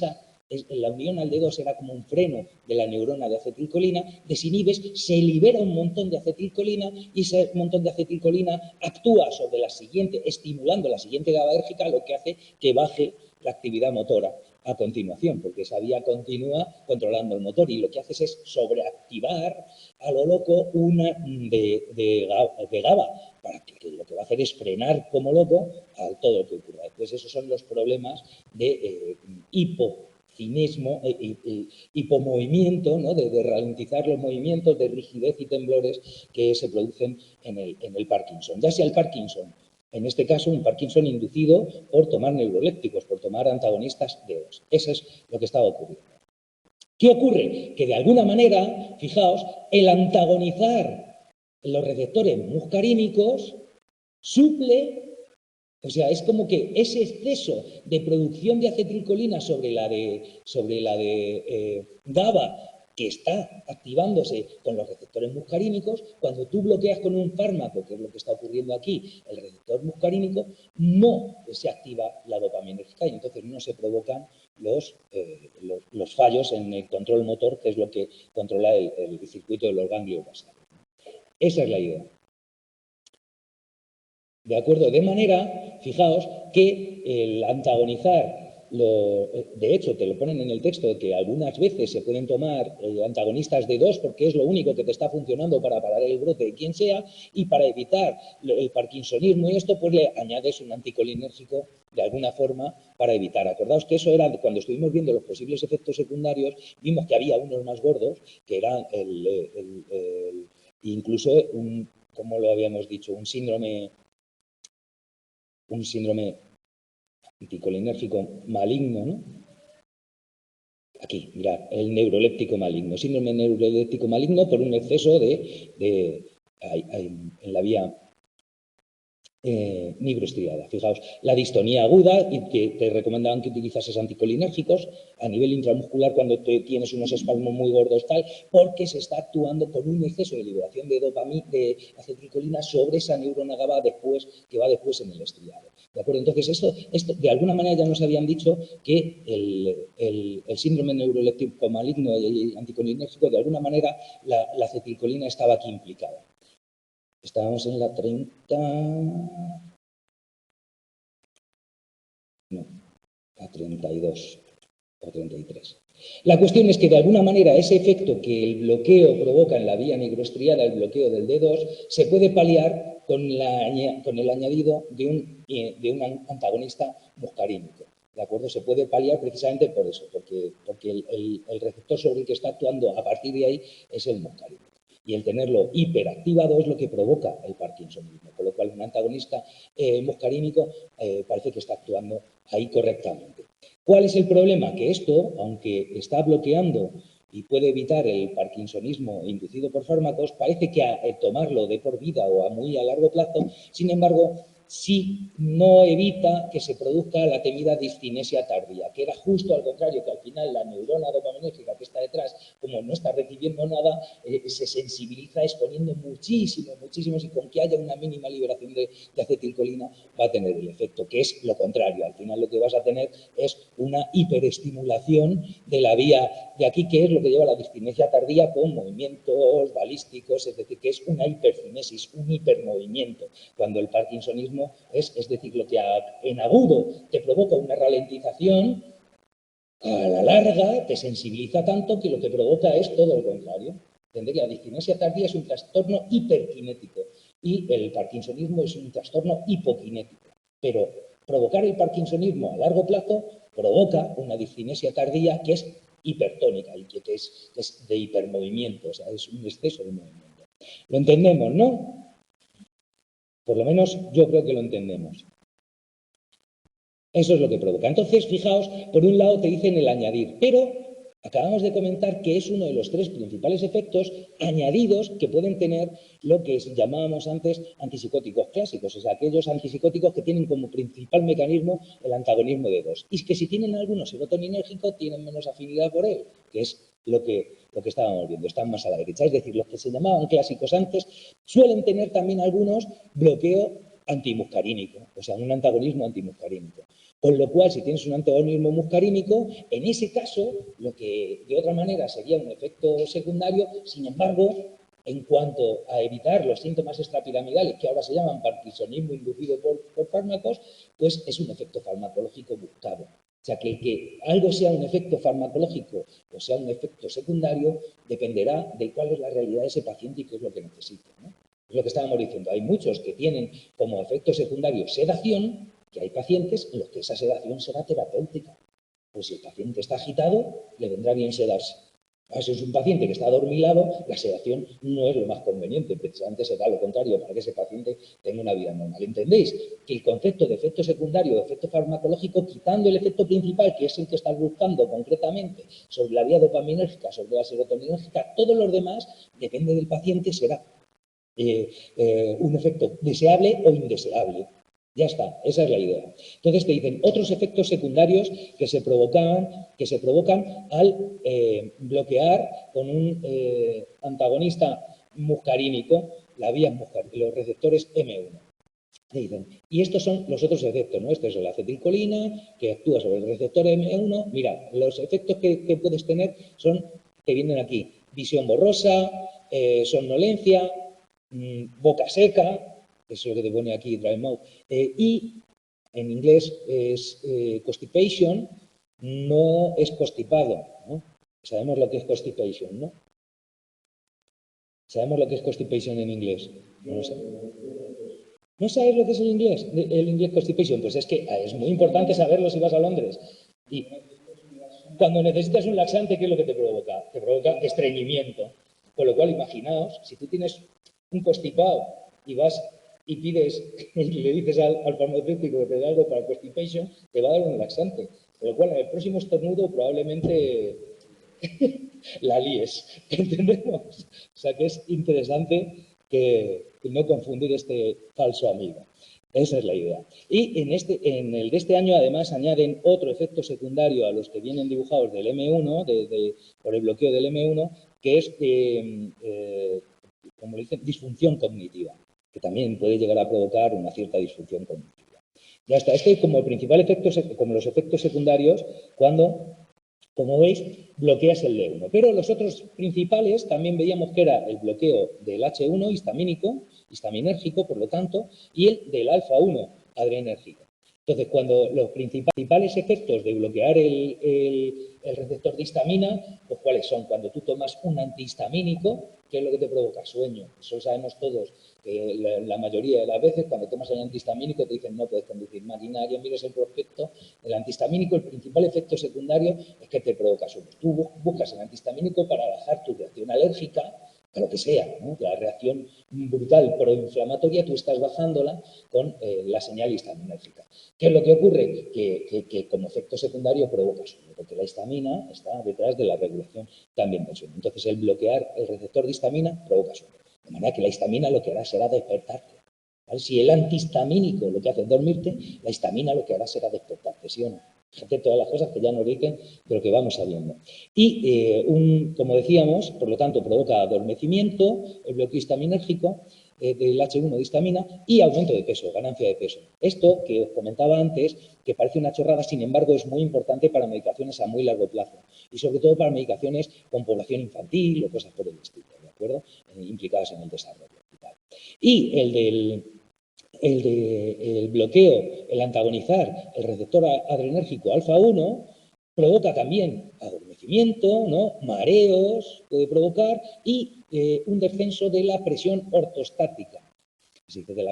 la unión al D2 era como un freno de la neurona de acetilcolina, desinhibes, se libera un montón de acetilcolina y ese montón de acetilcolina actúa sobre la siguiente, estimulando la siguiente GABAérgica, lo que hace que baje la actividad motora a continuación, porque esa vía continúa controlando el motor y lo que haces es sobreactivar a lo loco una de GABA, para que lo que va a hacer es frenar como loco a todo lo que ocurra. Pues esos son los problemas de hipocinismo, hipomovimiento, ¿no?, de ralentizar los movimientos, de rigidez y temblores que se producen en el Parkinson. Ya sea el Parkinson, en este caso, un Parkinson inducido por tomar neurolépticos, por tomar antagonistas D2. Eso es lo que estaba ocurriendo. ¿Qué ocurre? Que de alguna manera, fijaos, el antagonizar los receptores muscarínicos suple, o sea, es como que ese exceso de producción de acetilcolina sobre la de GABA, que está activándose con los receptores muscarínicos, cuando tú bloqueas con un fármaco, que es lo que está ocurriendo aquí, el receptor muscarínico, no se activa la dopaminérgica y entonces no se provocan los fallos en el control motor, que es lo que controla el circuito de los ganglios basales. Esa es la idea. ¿De acuerdo? De manera, fijaos, que el antagonizar, de hecho, te lo ponen en el texto, de que algunas veces se pueden tomar antagonistas de D2 porque es lo único que te está funcionando para parar el brote de quien sea, y para evitar el parkinsonismo y esto, pues le añades un anticolinérgico de alguna forma para evitar. Acordaos que eso era, cuando estuvimos viendo los posibles efectos secundarios, vimos que había unos más gordos, que eran incluso ¿cómo lo habíamos dicho? Un síndrome anticolinérgico maligno, ¿no? Aquí, mirad, el neuroléptico maligno, síndrome neuroléptico maligno por un exceso en la vía nigroestriada. Fijaos, la distonía aguda, y que te recomendaban que utilizases anticolinérgicos a nivel intramuscular cuando tienes unos espasmos muy gordos, tal, porque se está actuando con un exceso de liberación de dopamina, de acetilcolina sobre esa neurona GABA que va después en el estriado. ¿De acuerdo? Entonces, esto de alguna manera ya nos habían dicho que el síndrome neuroléptico maligno y anticolinérgico, de alguna manera la acetilcolina estaba aquí implicada. Estábamos en la 30... No, la 32 o 33. La cuestión es que, de alguna manera, ese efecto que el bloqueo provoca en la vía nigroestriada, el bloqueo del D2, se puede paliar con el añadido de un antagonista muscarínico. ¿De acuerdo? Se puede paliar precisamente por eso, porque el receptor sobre el que está actuando a partir de ahí es el muscarínico. Y el tenerlo hiperactivado es lo que provoca el parkinsonismo, con lo cual un antagonista muscarínico parece que está actuando ahí correctamente. ¿Cuál es el problema? Que esto, aunque está bloqueando y puede evitar el parkinsonismo inducido por fármacos, parece que a tomarlo de por vida o a muy a largo plazo, sin embargo, sí no evita que se produzca la temida discinesia tardía, que era justo al contrario, que al final la neurona dopaminérgica que está detrás, como no está recibiendo nada, se sensibiliza exponiendo muchísimo, y con que haya una mínima liberación de acetilcolina va a tener el efecto, que es lo contrario. Al final lo que vas a tener es una hiperestimulación de la vía de aquí, que es lo que lleva a la discinesia tardía con movimientos balísticos, es decir, que es una hipercinesis, un hipermovimiento, cuando el parkinsonismo es decir, lo que en agudo te provoca una ralentización, a la larga te sensibiliza tanto que lo que provoca es todo lo contrario. Entender que la discinesia tardía es un trastorno hiperkinético y el parkinsonismo es un trastorno hipokinético. Pero provocar el parkinsonismo a largo plazo provoca una discinesia tardía que es hipertónica y que es de hipermovimiento, o sea, es un exceso de movimiento. ¿Lo entendemos, no? Por lo menos yo creo que lo entendemos. Eso es lo que provoca. Entonces, fijaos, por un lado te dicen el añadir, pero acabamos de comentar que es uno de los tres principales efectos añadidos que pueden tener lo que llamábamos antes antipsicóticos clásicos, o sea, aquellos antipsicóticos que tienen como principal mecanismo el antagonismo de dos. Y que si tienen alguno serotoninérgico, tienen menos afinidad por él, que es lo que estábamos viendo, están más a la derecha. Es decir, los que se llamaban clásicos antes suelen tener también algunos bloqueo antimuscarínico, o sea, un antagonismo antimuscarínico. Con lo cual, si tienes un antagonismo muscarínico, en ese caso, lo que de otra manera sería un efecto secundario, sin embargo, en cuanto a evitar los síntomas extrapiramidales, que ahora se llaman parkinsonismo inducido por fármacos, pues es un efecto farmacológico buscado. O sea, que algo sea un efecto farmacológico o sea un efecto secundario dependerá de cuál es la realidad de ese paciente y qué es lo que necesita, ¿no? Es lo que estábamos diciendo. Hay muchos que tienen como efecto secundario sedación, que hay pacientes en los que esa sedación será terapéutica. Pues si el paciente está agitado, le vendrá bien sedarse. Si es un paciente que está adormilado, la sedación no es lo más conveniente, precisamente será lo contrario para que ese paciente tenga una vida normal. ¿Entendéis? Que el concepto de efecto secundario, de efecto farmacológico, quitando el efecto principal, que es el que estás buscando concretamente sobre la vía dopaminérgica, sobre la serotoninérgica, todos los demás, depende del paciente, será un efecto deseable o indeseable. Ya está, esa es la idea. Entonces te dicen otros efectos secundarios que se provocan al bloquear con un antagonista muscarínico la vía muscarínica, los receptores M1. Dicen, y estos son los otros efectos, ¿no? Este es la acetilcolina, que actúa sobre el receptor M1. Mira, los efectos que puedes tener son, que vienen aquí, visión borrosa, somnolencia, boca seca, eso es lo que te pone aquí, dry mouth, y en inglés es constipation, no es constipado, ¿no? Sabemos lo que es constipation, ¿no? ¿Sabemos lo que es constipation en inglés? No lo sé. ¿No sabes lo que es el inglés constipation? Pues es que es muy importante saberlo si vas a Londres. Y cuando necesitas un laxante, ¿qué es lo que te provoca? Te provoca estreñimiento. Con lo cual, imaginaos, si tú tienes un constipado y vas y pides, y le dices al farmacéutico que te dé algo para constipation, te va a dar un laxante. Con lo cual, en el próximo estornudo probablemente la líes, ¿entendemos? O sea que es interesante que no confundir este falso amigo. Esa es la idea. Y en el de este año, además, añaden otro efecto secundario a los que vienen dibujados del M1, por el bloqueo del M1, que es, como dicen, disfunción cognitiva, que también puede llegar a provocar una cierta disfunción cognitiva. Ya está. Este como el principal efecto, como los efectos secundarios, cuando, como veis, bloqueas el D1. Pero los otros principales también veíamos que era el bloqueo del H1 histaminérgico, por lo tanto, y el del alfa-1 adrenérgico. Entonces, cuando los principales efectos de bloquear el receptor de histamina, pues ¿cuáles son? Cuando tú tomas un antihistamínico, ¿qué es lo que te provoca? Sueño. Eso sabemos todos, que la mayoría de las veces cuando tomas el antihistamínico te dicen no puedes conducir maquinaria, mires el prospecto. El antihistamínico, el principal efecto secundario es que te provoca sueño. Tú buscas el antihistamínico para bajar tu reacción alérgica, a lo que sea, ¿no? La reacción brutal proinflamatoria, tú estás bajándola con la señal histaminérgica. ¿Qué es lo que ocurre? Que como efecto secundario provoca sueño, porque la histamina está detrás de la regulación también del sueño. Entonces, el bloquear el receptor de histamina provoca sueño. De manera que la histamina lo que hará será despertarte. ¿Vale? Si el antihistamínico lo que hace es dormirte, la histamina lo que hará será despertarte, ¿sí o no? Fíjate todas las cosas que ya nos dicen, pero que vamos sabiendo. Y, como decíamos, por lo tanto, provoca adormecimiento, el bloqueo histaminérgico del H1 de histamina y aumento de peso, ganancia de peso. Esto que os comentaba antes, que parece una chorrada, sin embargo, es muy importante para medicaciones a muy largo plazo y sobre todo para medicaciones con población infantil o cosas por el estilo, ¿de acuerdo? Implicadas en el desarrollo y tal. Y el bloqueo, el antagonizar el receptor adrenérgico alfa-1 provoca también adormecimiento, ¿no? Mareos, puede provocar, y un descenso de la presión ortostática. Se dice de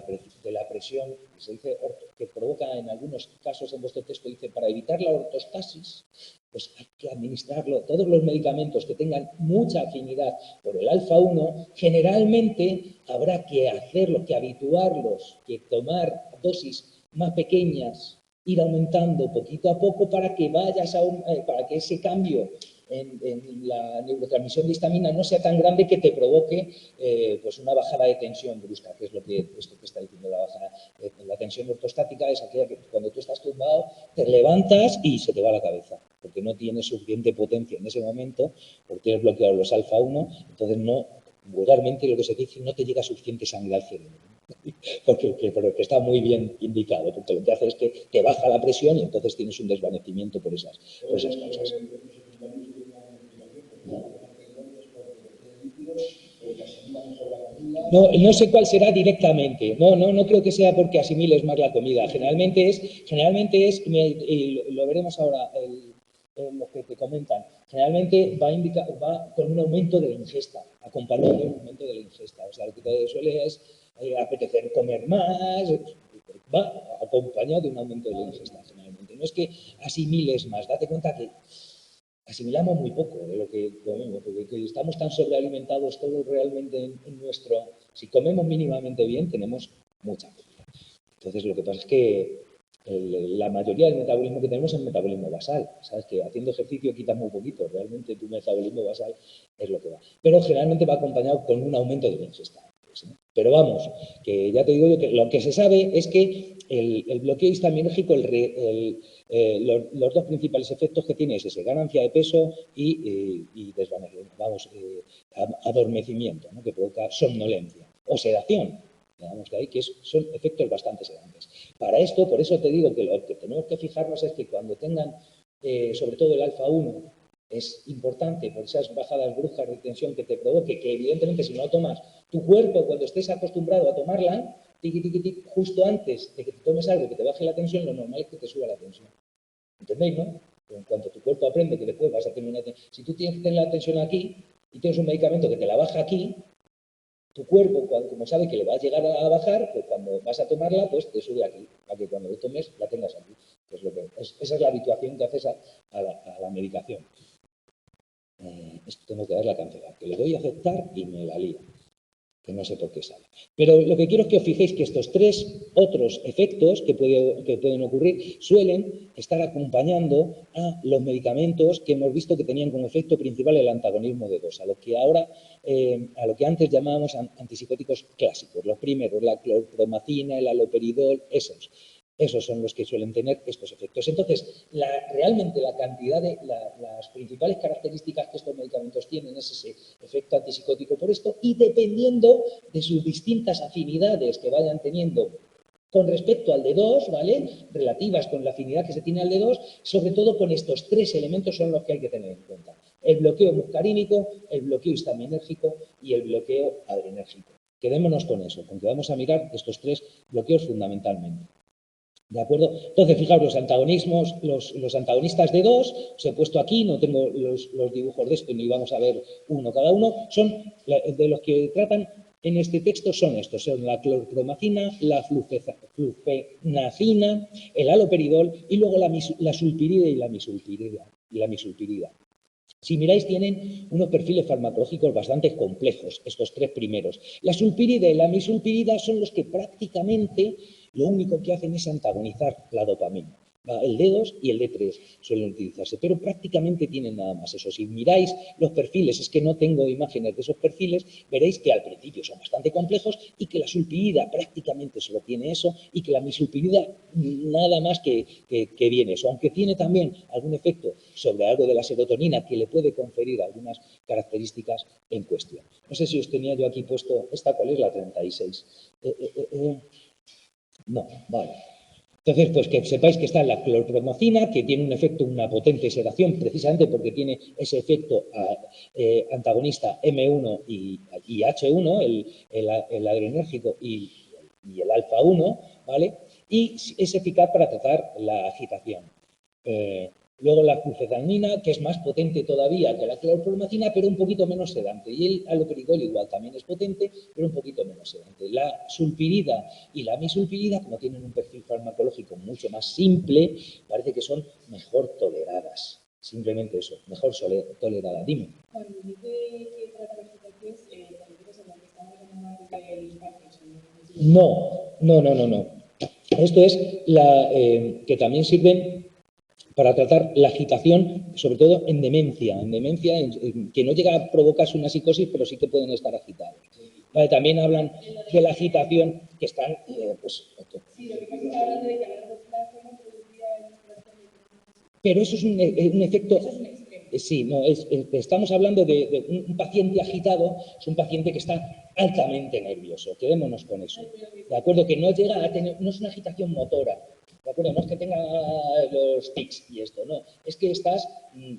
la presión, se dice que provoca en algunos casos en vuestro texto, dice para evitar la ortostasis, pues hay que administrarlo. Todos los medicamentos que tengan mucha afinidad por el alfa-1, generalmente habrá que hacerlo, que habituarlos, que tomar dosis más pequeñas, ir aumentando poquito a poco para que para que ese cambio en la neurotransmisión de histamina no sea tan grande que te provoque pues una bajada de tensión brusca, que es esto que está diciendo la bajada. La tensión ortostática es aquella que cuando tú estás tumbado te levantas y se te va la cabeza, porque no tienes suficiente potencia en ese momento, porque tienes bloqueado los alfa-1, entonces no, vulgarmente lo que se dice, no te llega suficiente sangre al cerebro. Pero que está muy bien indicado, porque lo que hace es que te baja la presión y entonces tienes un desvanecimiento por esas causas. No, no sé cuál será directamente. No creo que sea porque asimiles más la comida. Generalmente es lo veremos ahora, lo que te comentan. Generalmente va con un aumento de la ingesta, acompañado de un aumento de la ingesta. O sea, lo que te suele es apetecer comer más, va acompañado de un aumento de la ingesta, generalmente. No es que asimiles más. Date cuenta que asimilamos muy poco de lo que comemos, porque estamos tan sobrealimentados todos realmente en nuestro... Si comemos mínimamente bien, tenemos mucha comida. Entonces, lo que pasa es que la mayoría del metabolismo que tenemos es metabolismo basal. Sabes que haciendo ejercicio quitas muy poquito, realmente tu metabolismo basal es lo que va. Pero generalmente va acompañado con un aumento de la ingesta. Pero vamos, que ya te digo yo que lo que se sabe es que el bloqueo histaminérgico, los dos principales efectos que tiene es ese, ganancia de peso y desvanecimiento, adormecimiento, ¿no? Que provoca somnolencia o sedación. Digamos que ahí son efectos bastante sedantes. Para esto, por eso te digo que lo que tenemos que fijarnos es que cuando tengan, sobre todo el alfa-1, es importante por esas bajadas bruscas de tensión que te provoque, que evidentemente si no tomas tu cuerpo, cuando estés acostumbrado a tomarla, justo antes de que te tomes algo que te baje la tensión, lo normal es que te suba la tensión. ¿Entendéis, no? En cuanto tu cuerpo aprende que después vas a tener una tensión, si tú tienes que tener la tensión aquí y tienes un medicamento que te la baja aquí, tu cuerpo, como sabe que le va a llegar a bajar, pues cuando vas a tomarla, pues te sube aquí, para que cuando lo tomes la tengas aquí. Esa es la habituación que haces a la medicación. Esto tengo que darle a cancelar, que le doy a aceptar y me la lío. que no sé por qué sale. Pero lo que quiero es que os fijéis que estos tres otros efectos que pueden ocurrir suelen estar acompañando a los medicamentos que hemos visto que tenían como efecto principal el antagonismo de dos, a lo que antes llamábamos antipsicóticos clásicos. Los primeros, la clorpromacina, el haloperidol, esos son los que suelen tener estos efectos. Entonces, realmente la cantidad de las principales características que estos medicamentos tienen es ese efecto antipsicótico por esto, y dependiendo de sus distintas afinidades que vayan teniendo con respecto al D2, ¿vale? Relativas con la afinidad que se tiene al D2, sobre todo con estos tres elementos son los que hay que tener en cuenta. El bloqueo muscarínico, el bloqueo histaminérgico y el bloqueo adrenérgico. Quedémonos con eso, porque vamos a mirar estos tres bloqueos fundamentalmente. ¿De acuerdo? Entonces, fijaos, los antagonistas de dos, os he puesto aquí, no tengo los dibujos de esto ni vamos a ver uno cada uno, son de los que tratan en este texto son estos, son la clorpromacina, la flufenacina, el haloperidol y luego la sulpirida y la misulpirida. Si miráis, tienen unos perfiles farmacológicos bastante complejos, estos tres primeros. La sulpirida y la misulpirida son los que prácticamente lo único que hacen es antagonizar la dopamina. El D2 y el D3 suelen utilizarse, pero prácticamente tienen nada más eso. Si miráis los perfiles, es que no tengo imágenes de esos perfiles, veréis que al principio son bastante complejos y que la sulpirida prácticamente solo tiene eso y que la misulpirida nada más que viene eso, aunque tiene también algún efecto sobre algo de la serotonina que le puede conferir algunas características en cuestión. No sé si os tenía yo aquí puesto, ¿esta cuál es? La 36. No, vale. Entonces, pues que sepáis que está la clorpromacina, que tiene un efecto, una potente sedación, precisamente porque tiene ese efecto antagonista M1 y H1, el adrenérgico y el alfa-1, ¿vale? Y es eficaz para tratar la agitación. Luego la flufenacina, que es más potente todavía que la clorpromacina, pero un poquito menos sedante. Y el haloperidol igual también es potente, pero un poquito menos sedante. La sulpirida y la misulpirida, como tienen un perfil farmacológico mucho más simple, parece que son mejor toleradas. Simplemente eso, mejor tolerada. Dime. Cuando dice que trata las situaciones, ¿te en la que estamos hablando del Parkinson? No. Esto es que también sirven para tratar la agitación, sobre todo en demencia, que no llega a provocarse una psicosis, pero sí que pueden estar agitados. Vale, también hablan de la agitación que están, pues... Sí, lo que pasa es que hablan de que a largo plazo no producía pero eso es un efecto... Sí, no, estamos hablando de un paciente agitado, es un paciente que está altamente nervioso, quedémonos con eso. ¿De acuerdo? Que no llega a tener, no es una agitación motora, ¿de acuerdo? No es que tenga los tics y esto, no. Es que estás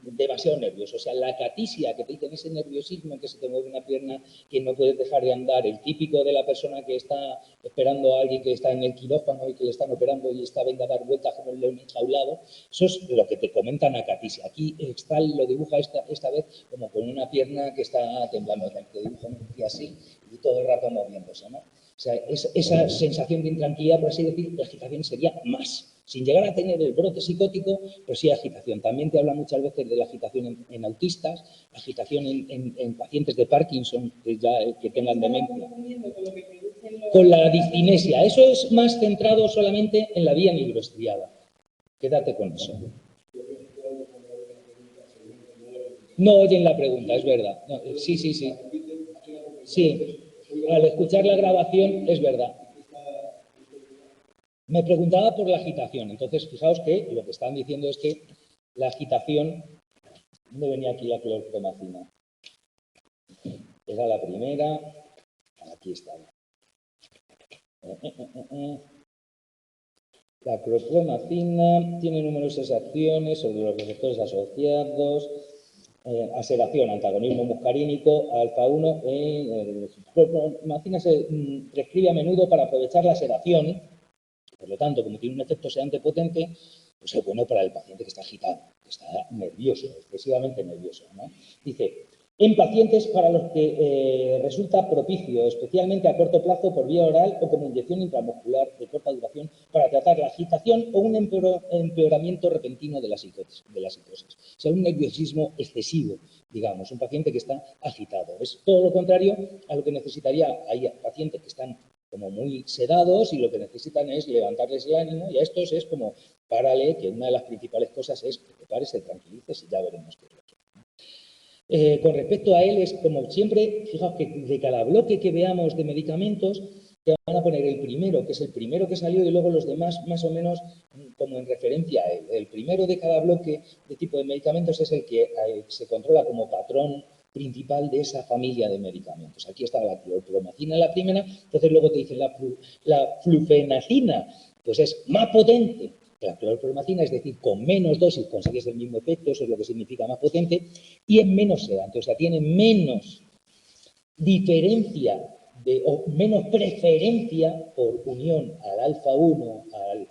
demasiado nervioso. O sea, la catisia que te dicen, ese nerviosismo que se te mueve una pierna, que no puedes dejar de andar, el típico de la persona que está esperando a alguien que está en el quirófano y que le están operando y está venga a dar vueltas como el león enjaulado, eso es lo que te comentan a catisia. Aquí lo dibuja esta vez como con una pierna que está temblando, te dibuja así y todo el rato moviéndose, ¿no? O sea, esa sensación de intranquilidad, por así decir, de agitación sería más. Sin llegar a tener el brote psicótico, pero sí agitación. También te habla muchas veces de la agitación en autistas, agitación en pacientes de Parkinson que tengan demencia. Con la discinesia. Eso es más centrado solamente en la vía nigrostriada. Quédate con eso. No oyen la pregunta, es verdad. No, sí. Sí, al escuchar la grabación es verdad. Me preguntaba por la agitación. Entonces, fijaos que lo que están diciendo es que la agitación... ¿Dónde venía aquí la clorpromacina? Era la primera. Aquí está. La clorpromacina tiene numerosas acciones sobre los receptores asociados, asedación, antagonismo muscarínico, alfa-1. La clorpromacina se prescribe a menudo para aprovechar la sedación. Por lo tanto, como tiene un efecto sedante potente, pues es bueno para el paciente que está agitado, que está nervioso, excesivamente nervioso, ¿no? Dice, en pacientes para los que resulta propicio, especialmente a corto plazo por vía oral o como inyección intramuscular de corta duración, para tratar la agitación o un empeoramiento repentino de la psicosis. O sea, un nerviosismo excesivo, digamos, un paciente que está agitado. Es todo lo contrario a lo que necesitaría. Hay pacientes que están como muy sedados y lo que necesitan es levantarles el ánimo, y a estos es como, párale, que una de las principales cosas es que te pares, te tranquilices y ya veremos qué es lo que es. Con respecto a él, es como siempre, fijaos que de cada bloque que veamos de medicamentos, te van a poner el primero, que es el primero que salió, y luego los demás más o menos como en referencia a él. El primero de cada bloque de tipo de medicamentos es el que se controla como patrón principal de esa familia de medicamentos. Aquí está la clorpromacina en la primera, entonces luego te dicen la flufenacina, pues es más potente que la clorpromacina, es decir, con menos dosis consigues el mismo efecto, eso es lo que significa más potente, y es menos sedante, o sea, tiene menos diferencia o menos preferencia por unión al alfa-1,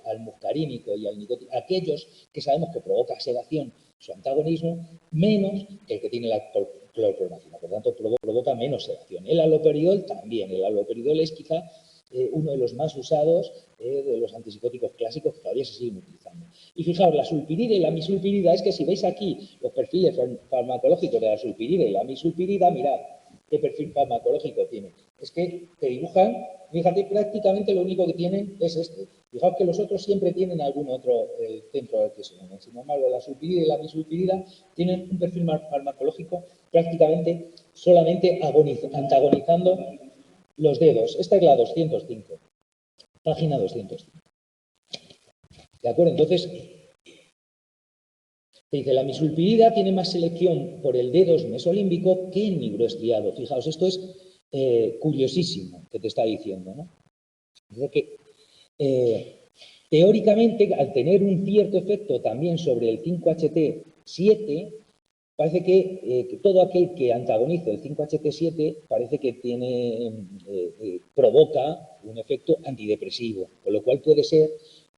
al muscarínico y al nicotínico, aquellos que sabemos que provoca sedación, su antagonismo, menos el que tiene la clorpromacina. Por tanto, provoca menos sedación. El haloperidol también. El haloperidol es quizá uno de los más usados de los antipsicóticos clásicos que todavía se siguen utilizando. Y fijaos, la sulpirida y la misulpirida, es que si veis aquí los perfiles farmacológicos de la sulpirida y la misulpirida, mirad qué perfil farmacológico tiene. Es que te dibujan, fíjate, prácticamente lo único que tienen es este. Fijaos que los otros siempre tienen algún otro centro de adhesión. Sin embargo, la sulpirida y la misulpirida tienen un perfil farmacológico prácticamente solamente antagonizando los dedos. Esta es la 205, página 205. ¿De acuerdo? Entonces, te dice, la misulpirida tiene más selección por el dedos mesolímbico que el nigroestriado. Fijaos, esto es curiosísimo que te está diciendo, ¿no? Dice que teóricamente, al tener un cierto efecto también sobre el 5-HT7, parece que todo aquel que antagoniza el 5-HT7 parece que provoca un efecto antidepresivo, con lo cual puede ser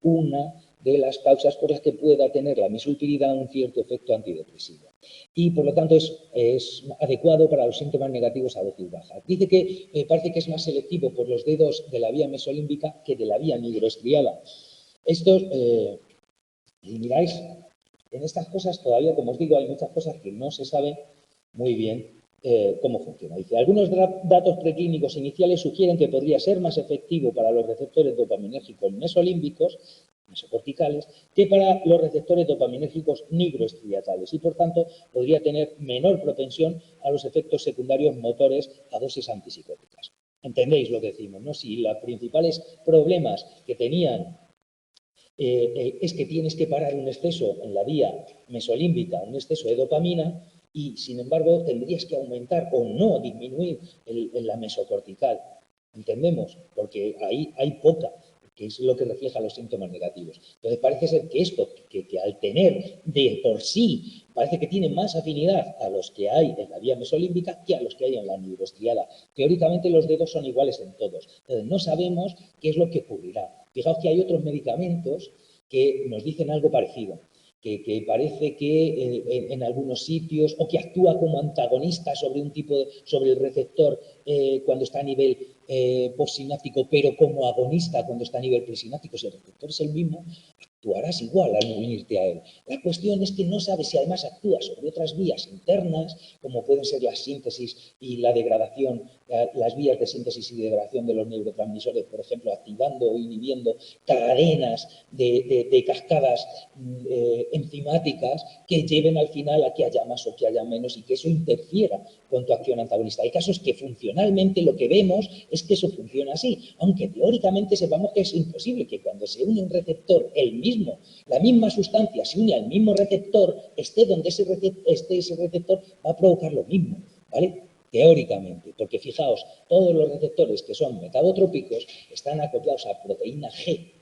una de las causas por las que pueda tener la misulpirida un cierto efecto antidepresivo. Y por lo tanto es adecuado para los síntomas negativos a dosis baja. Dice que parece que es más selectivo por los dedos de la vía mesolímbica que de la vía nigroestriada. Estos, si miráis, en estas cosas todavía, como os digo, hay muchas cosas que no se saben muy bien cómo funciona. Dice, algunos datos preclínicos iniciales sugieren que podría ser más efectivo para los receptores dopaminérgicos mesolímbicos, mesocorticales, que para los receptores dopaminérgicos nigroestriatales y, por tanto, podría tener menor propensión a los efectos secundarios motores a dosis antipsicóticas. ¿Entendéis lo que decimos, no? Si los principales problemas que tenían es que tienes que parar un exceso en la vía mesolímbica, un exceso de dopamina, y sin embargo tendrías que aumentar o no disminuir la mesocortical. ¿Entendemos? Porque ahí hay poca, que es lo que refleja los síntomas negativos. Entonces parece ser que esto, que al tener de por sí, parece que tiene más afinidad a los que hay en la vía mesolímbica que a los que hay en la nigroestriada. Teóricamente los dedos son iguales en todos. Entonces no sabemos qué es lo que ocurrirá. Fijaos que hay otros medicamentos que nos dicen algo parecido, que parece que en algunos sitios, o que actúa como antagonista sobre sobre el receptor cuando está a nivel postsináptico, pero como agonista cuando está a nivel presináptico. Si el receptor es el mismo, actuarás igual al unirte a él. La cuestión es que no sabes si además actúa sobre otras vías internas, como pueden ser la síntesis y la degradación, las vías de síntesis y degradación de los neurotransmisores, por ejemplo, activando o inhibiendo cadenas de cascadas enzimáticas que lleven al final a que haya más o que haya menos y que eso interfiera con tu acción antagonista. Hay casos que funcionalmente lo que vemos es que eso funciona así, aunque teóricamente sepamos que es imposible, que cuando se une un receptor, la misma sustancia se une al mismo receptor, esté donde esté ese receptor, va a provocar lo mismo, ¿vale? Teóricamente, porque fijaos, todos los receptores que son metabotrópicos están acoplados a proteína G,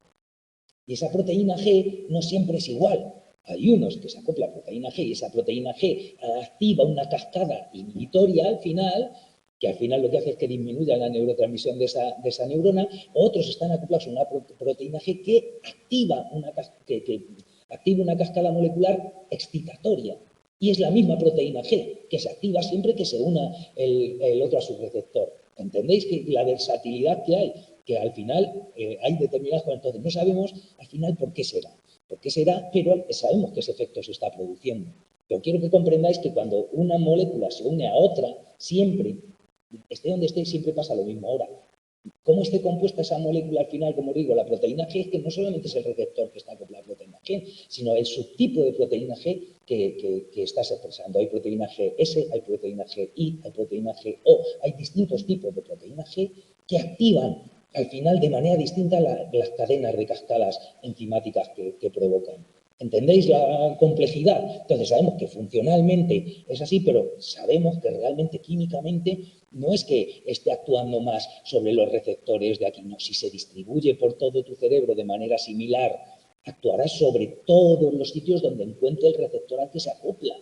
y esa proteína G no siempre es igual. Hay unos que se acopla a proteína G y esa proteína G activa una cascada inhibitoria al final, que al final lo que hace es que disminuya la neurotransmisión de esa neurona. Otros están acoplados a una proteína G que activa una cascada molecular excitatoria. Y es la misma proteína G, que se activa siempre que se una el otro a su receptor. ¿Entendéis que la versatilidad que hay? Que al final hay determinadas cosas. Entonces no sabemos al final por qué será, pero sabemos que ese efecto se está produciendo. Pero quiero que comprendáis que cuando una molécula se une a otra, siempre, esté donde esté, siempre pasa lo mismo. Ahora, ¿cómo esté compuesta esa molécula al final? Como digo, la proteína G es que no solamente es el receptor que está acoplado a la proteína G, sino el subtipo de proteína G que estás expresando. Hay proteína GS, hay proteína GI, hay proteína GO, hay distintos tipos de proteína G que activan al final de manera distinta las cadenas de cascadas enzimáticas que provocan. ¿Entendéis la complejidad? Entonces sabemos que funcionalmente es así, pero sabemos que realmente químicamente no es que esté actuando más sobre los receptores de aquí, no. Si se distribuye por todo tu cerebro de manera similar, actuará sobre todos los sitios donde encuentre el receptor al que se acopla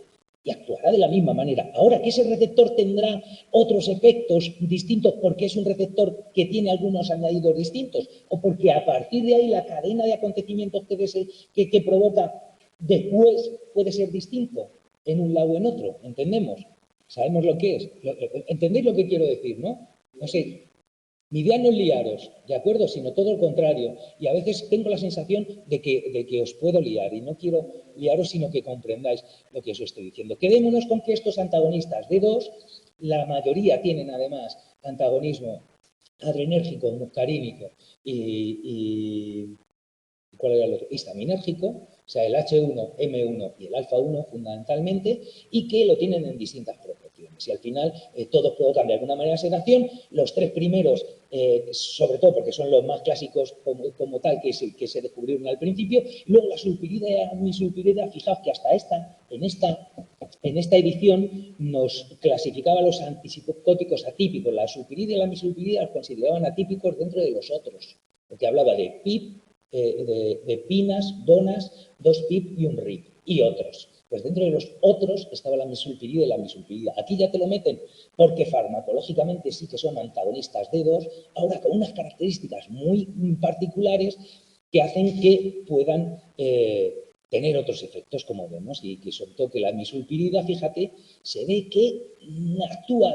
y actuará de la misma manera. Ahora, que ese receptor tendrá otros efectos distintos porque es un receptor que tiene algunos añadidos distintos o porque a partir de ahí la cadena de acontecimientos que provoca después puede ser distinto en un lado o en otro, ¿entendemos? Sabemos lo que es. ¿Entendéis lo que quiero decir, no? No sé. Mi idea no es liaros, ¿de acuerdo? Sino todo lo contrario. Y a veces tengo la sensación de que os puedo liar y no quiero liaros, sino que comprendáis lo que os estoy diciendo. Quedémonos con que estos antagonistas D2, la mayoría tienen además antagonismo adrenérgico, muscarínico y ¿cuál era el otro? Histaminérgico, o sea, el H1, M1 y el alfa-1 fundamentalmente, y que lo tienen en distintas proporciones. Y al final todos provocan de alguna manera sedación. Los tres primeros, sobre todo porque son los más clásicos como tal, que se descubrieron al principio. Luego la sulpirida y la amisulpirida, fijaos que hasta en esta edición nos clasificaba los antipsicóticos atípicos. La sulpirida y la amisulpirida los consideraban atípicos dentro de los otros, porque hablaba de PIP, de pinas, donas, 2 PIP y un RIP, y otros. Pues dentro de los otros estaba la misulpirida y la misulpirida. Aquí ya te lo meten porque farmacológicamente sí que son antagonistas de dos, ahora con unas características muy particulares que hacen que puedan tener otros efectos, como vemos, y que sobre todo que la misulpirida, fíjate, se ve que actúa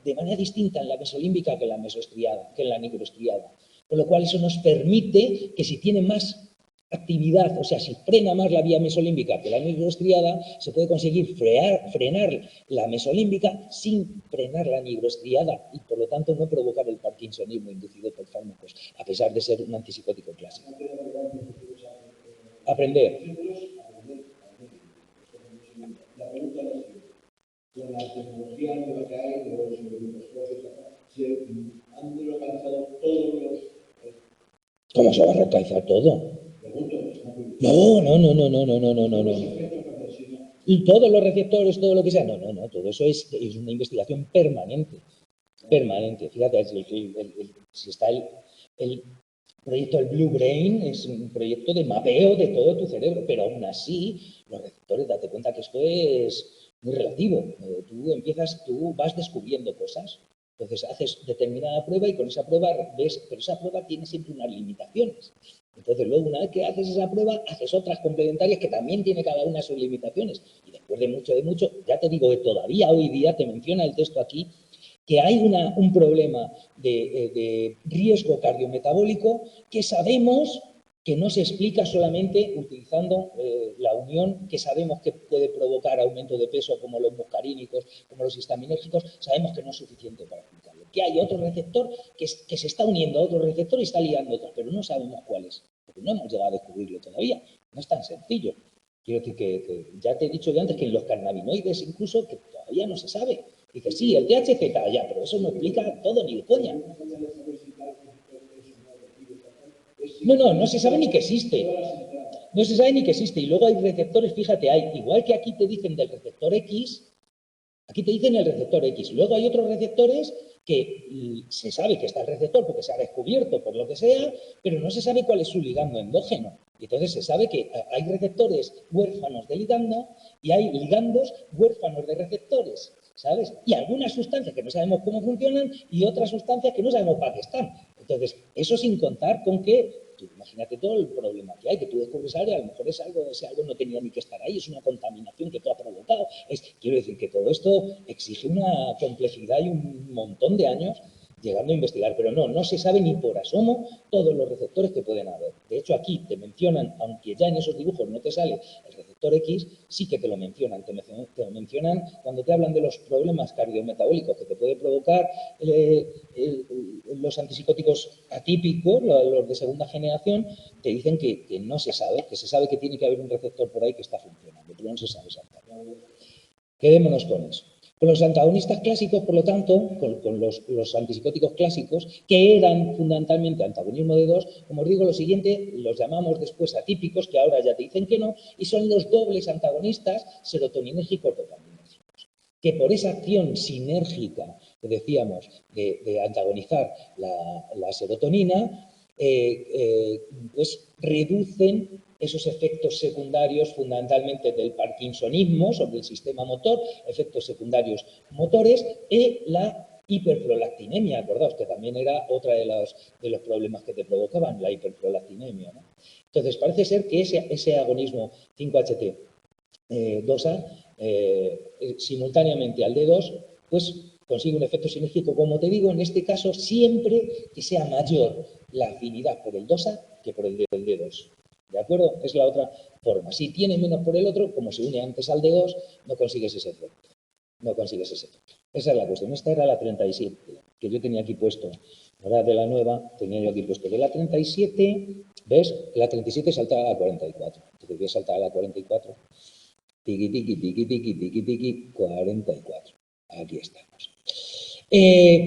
de manera distinta en la mesolímbica que en la mesoestriada, que en la nigroestriada. Con lo cual eso nos permite que si tiene más actividad, o sea, si frena más la vía mesolímbica que la nigroestriada, se puede conseguir frenar la mesolímbica sin frenar la nigroestriada y por lo tanto no provocar el parkinsonismo inducido por fármacos, a pesar de ser un antipsicótico clásico. Aprender. La pregunta es la siguiente. Con la tecnología nueva que hay, de los microscopios, ¿se han localizado todos los... ¿Cómo se va a localizar todo? No. Y todos los receptores, todo lo que sea. No. Todo eso es una investigación permanente. Permanente. Fíjate, si está el proyecto del Blue Brain, es un proyecto de mapeo de todo tu cerebro, pero aún así, los receptores, date cuenta que esto es muy relativo. Tú vas descubriendo cosas. Entonces haces determinada prueba y con esa prueba ves, pero esa prueba tiene siempre unas limitaciones. Entonces luego una vez que haces esa prueba, haces otras complementarias que también tiene cada una sus limitaciones. Y después de mucho, ya te digo que todavía hoy día te menciona el texto aquí, que hay un problema de riesgo cardiometabólico que sabemos que no se explica solamente utilizando la unión que sabemos que puede provocar aumento de peso como los muscarínicos, como los histaminérgicos, sabemos que no es suficiente para explicarlo. Que hay otro receptor que se está uniendo a otro receptor y está ligando otros, pero no sabemos cuál es, porque no hemos llegado a descubrirlo todavía. No es tan sencillo. Quiero decir que ya te he dicho yo antes que en los cannabinoides incluso que todavía no se sabe. Dice, sí, el THC ya, pero eso no explica todo ni de coña. No se sabe ni que existe. No se sabe ni que existe. Y luego hay receptores, fíjate, igual que aquí te dicen del receptor X, aquí te dicen el receptor X. Luego hay otros receptores que se sabe que está el receptor porque se ha descubierto por lo que sea, pero no se sabe cuál es su ligando endógeno. Y entonces se sabe que hay receptores huérfanos de ligando y hay ligandos huérfanos de receptores, ¿sabes? Y algunas sustancias que no sabemos cómo funcionan y otras sustancias que no sabemos para qué están. Entonces, eso sin contar con que imagínate todo el problema que hay, que tú descubres algo y a lo mejor ese algo no tenía ni que estar ahí, es una contaminación que tú has provocado. Quiero decir que todo esto exige una complejidad y un montón de años llegando a investigar, pero no se sabe ni por asomo todos los receptores que pueden haber. De hecho, aquí te mencionan, aunque ya en esos dibujos no te sale el receptor X, sí que te lo mencionan. Te mencionan cuando te hablan de los problemas cardiometabólicos que te puede provocar los antipsicóticos atípicos, los de segunda generación, te dicen que no se sabe, que se sabe que tiene que haber un receptor por ahí que está funcionando, pero no se sabe exactamente. Quedémonos con eso. Con los antagonistas clásicos, por lo tanto, con los antipsicóticos clásicos, que eran fundamentalmente antagonismo de dos, como os digo, lo siguiente los llamamos después atípicos, que ahora ya te dicen que no, y son los dobles antagonistas serotoninérgicos dopaminérgicos, que por esa acción sinérgica que decíamos de antagonizar la serotonina, pues reducen esos efectos secundarios fundamentalmente del parkinsonismo sobre el sistema motor, efectos secundarios motores y la hiperprolactinemia, acordaos que también era otra de los problemas que te provocaban, la hiperprolactinemia, ¿no? Entonces parece ser que ese agonismo 5-HT2A simultáneamente al D2 pues consigue un efecto sinérgico, como te digo, en este caso siempre que sea mayor la afinidad por el 2A que por el D2. ¿De acuerdo? Es la otra forma. Si tiene menos por el otro, como se une antes al D2, no consigues ese efecto. No consigues ese efecto. Esa es la cuestión. Esta era la 37, que yo tenía aquí puesto. Ahora de la nueva tenía yo aquí puesto. De la 37, ¿ves? La 37 saltaba a la 44. Entonces voy a saltar a la 44. Tiki, tiki, tiki, tiki, tiki, tiki, 44. Aquí estamos.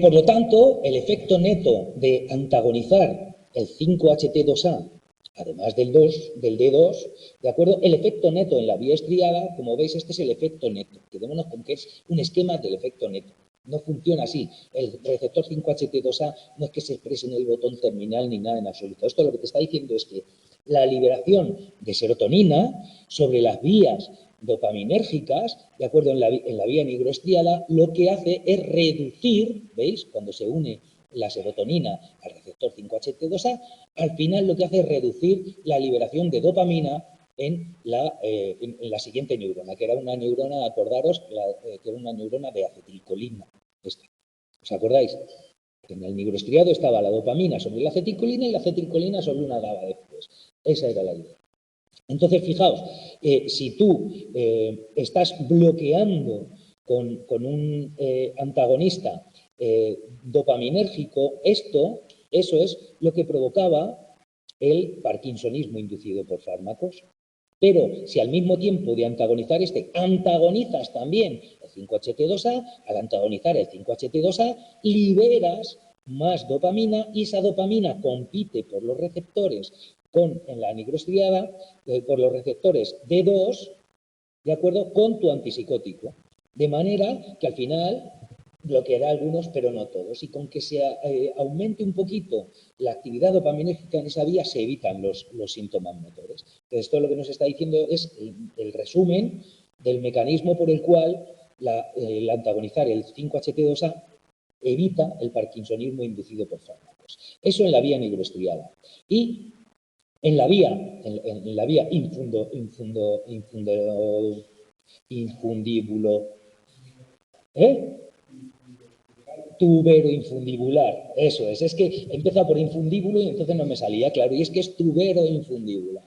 Por lo tanto, el efecto neto de antagonizar el 5-HT2A, además del D2, ¿de acuerdo? El efecto neto en la vía estriada, como veis, este es el efecto neto. Quedémonos con que es un esquema del efecto neto. No funciona así. El receptor 5-HT2A no es que se exprese en el botón terminal ni nada en absoluto. Esto lo que te está diciendo es que la liberación de serotonina sobre las vías dopaminérgicas, de acuerdo, en la vía nigroestriada, lo que hace es reducir, ¿veis? Cuando se une la serotonina al receptor 5-HT2A, al final lo que hace es reducir la liberación de dopamina en la siguiente neurona, que era una neurona, acordaros, que era una neurona de acetilcolina. ¿Os acordáis? En el nigroestriado estaba la dopamina sobre la acetilcolina y la acetilcolina sobre una GABA después. Esa era la idea. Entonces, fijaos, si tú estás bloqueando con un antagonista dopaminérgico, eso es lo que provocaba el parkinsonismo inducido por fármacos. Pero si al mismo tiempo de antagonizar antagonizas también el 5-HT2A, al antagonizar el 5-HT2A, liberas más dopamina y esa dopamina compite por los receptores en la nigroestriada, por los receptores D2, ¿de acuerdo?, con tu antipsicótico. De manera que al final bloqueará algunos, pero no todos. Y con que se aumente un poquito la actividad dopaminérgica en esa vía, se evitan los síntomas motores. Entonces, esto lo que nos está diciendo es el resumen del mecanismo por el cual el antagonizar el 5-HT2A evita el parkinsonismo inducido por fármacos. Eso en la vía nigroestriada. Y en la vía infundíbulo, tubero infundibular, eso es que empieza por infundíbulo y entonces no me salía, claro, y es que es tubero infundibular.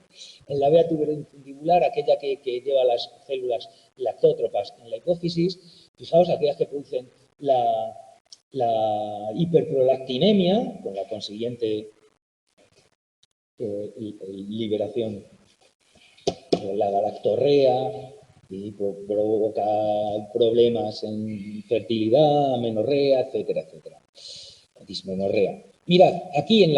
En la vía tubero infundibular, aquella que lleva las células lactótropas en la hipófisis, fijaos, aquellas que producen la hiperprolactinemia, con la consiguiente liberación de la galactorrea y provoca problemas en fertilidad, amenorrea, etcétera, etcétera. Dismenorrea. Mirad, aquí en